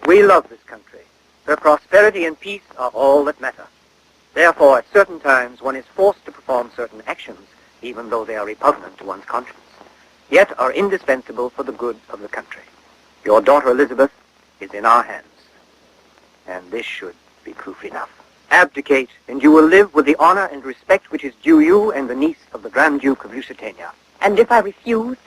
We love this country. Her prosperity and peace are all that matter. Therefore, at certain times, one is forced to perform certain actions, even though they are repugnant to one's conscience, yet are indispensable for the good of the country. Your daughter Elizabeth is in our hands, and this should be proof enough. Abdicate, and you will live with the honor and respect which is due you and the niece of the Grand Duke of Lusitania. And if I refuse?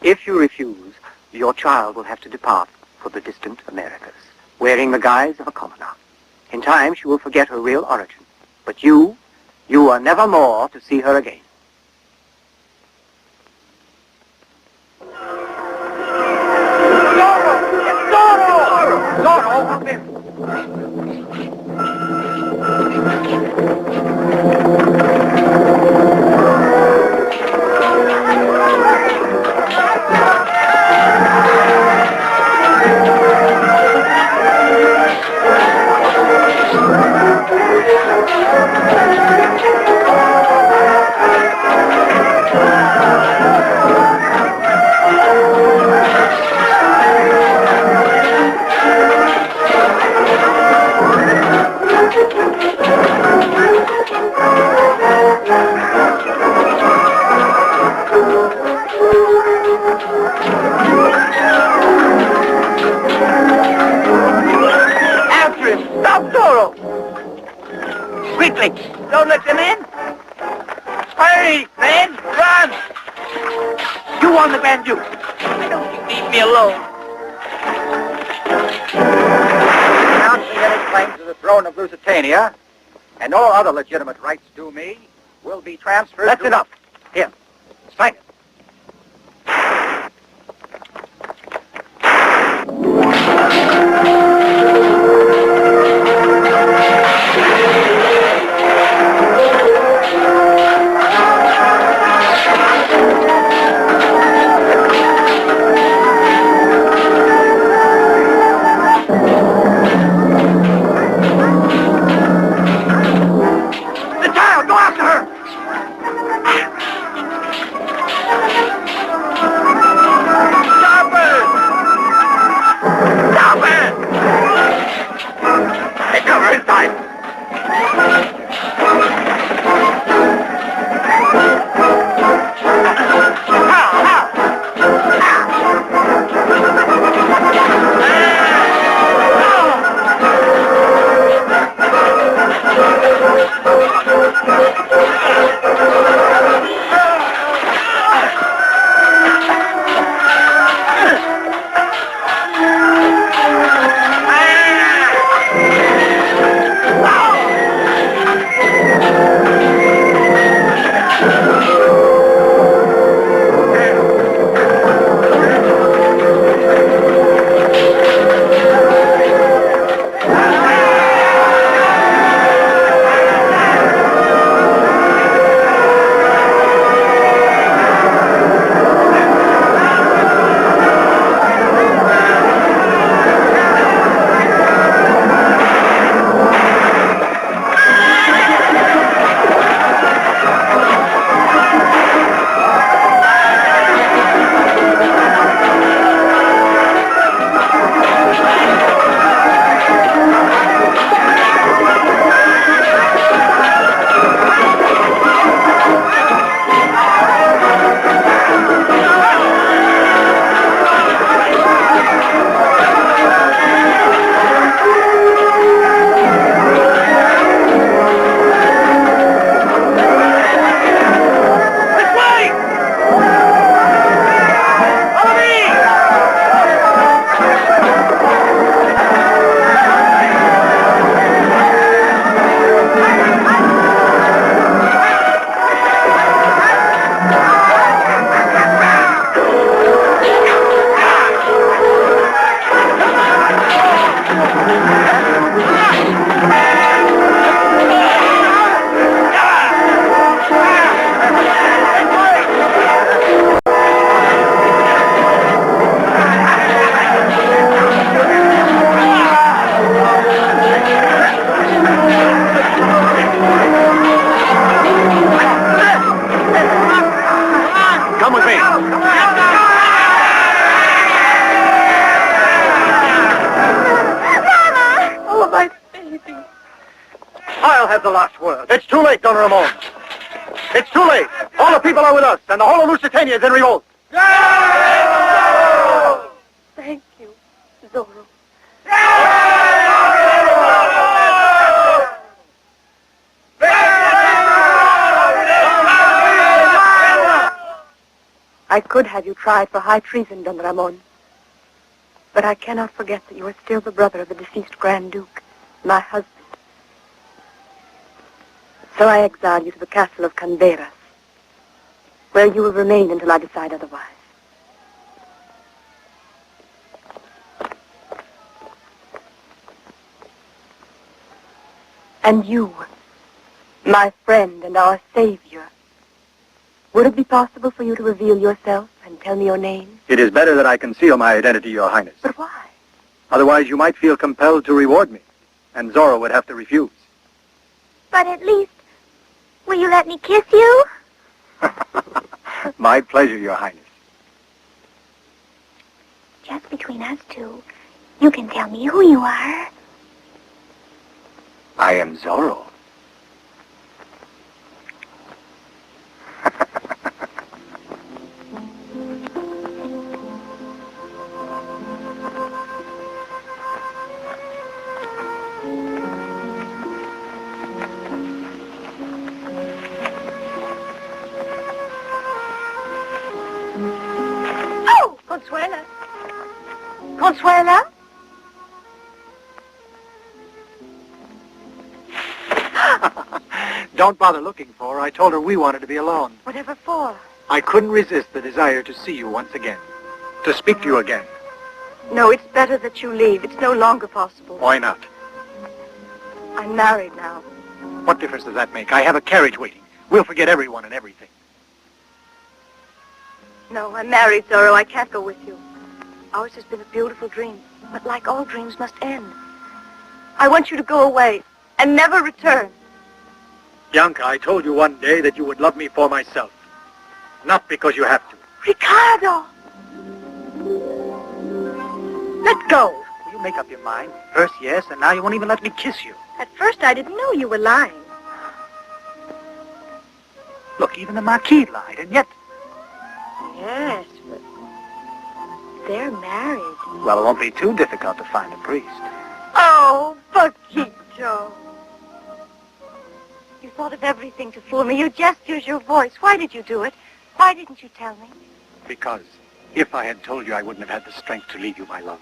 If you refuse, your child will have to depart for the distant Americas, wearing the guise of a commoner. In time, she will forget her real origin. But you are never more to see her again. Zorro! It's Zorro! Zorro, come in. Quickly! Don't let them in! Hurry, men! Run! You on the Grand Duke! Don't leave me alone! Announcing any claim to the throne of Lusitania, and all other legitimate rights due me, will be transferred That's enough. Here, sign it. have the last word. It's too late, Don Ramon. It's too late. All the people are with us, and the whole of Lusitania is in revolt. Thank you, Zorro. I could have you tried for high treason, Don Ramon. But I cannot forget that you are still the brother of the deceased Grand Duke, my husband. So I exile you to the castle of Canderas, where you will remain until I decide otherwise. And you, my friend and our savior, would it be possible for you to reveal yourself and tell me your name? It is better that I conceal my identity, Your Highness. But why? Otherwise, you might feel compelled to reward me, and Zorro would have to refuse. But at least, will you let me kiss you? My pleasure, Your Highness. Just between us two, you can tell me who you are. I am Zorro. Oh, Consuela. Consuela? Don't bother looking for her. I told her we wanted to be alone. Whatever for? I couldn't resist the desire to see you once again. To speak to you again. No, it's better that you leave. It's no longer possible. Why not? I'm married now. What difference does that make? I have a carriage waiting. We'll forget everyone and everything. No, I'm married, Zorro. I can't go with you. Ours has been a beautiful dream, but like all dreams must end. I want you to go away and never return. Bianca, I told you one day that you would love me for myself. Not because you have to. Ricardo! Let go. You make up your mind. First yes, and now you won't even let me kiss you. At first, I didn't know you were lying. Look, even the Marquis lied, and yet... Yes, but they're married. Well, it won't be too difficult to find a priest. Oh, Paquito. You thought of everything to fool me. You just used your voice. Why did you do it? Why didn't you tell me? Because if I had told you, I wouldn't have had the strength to leave you my love.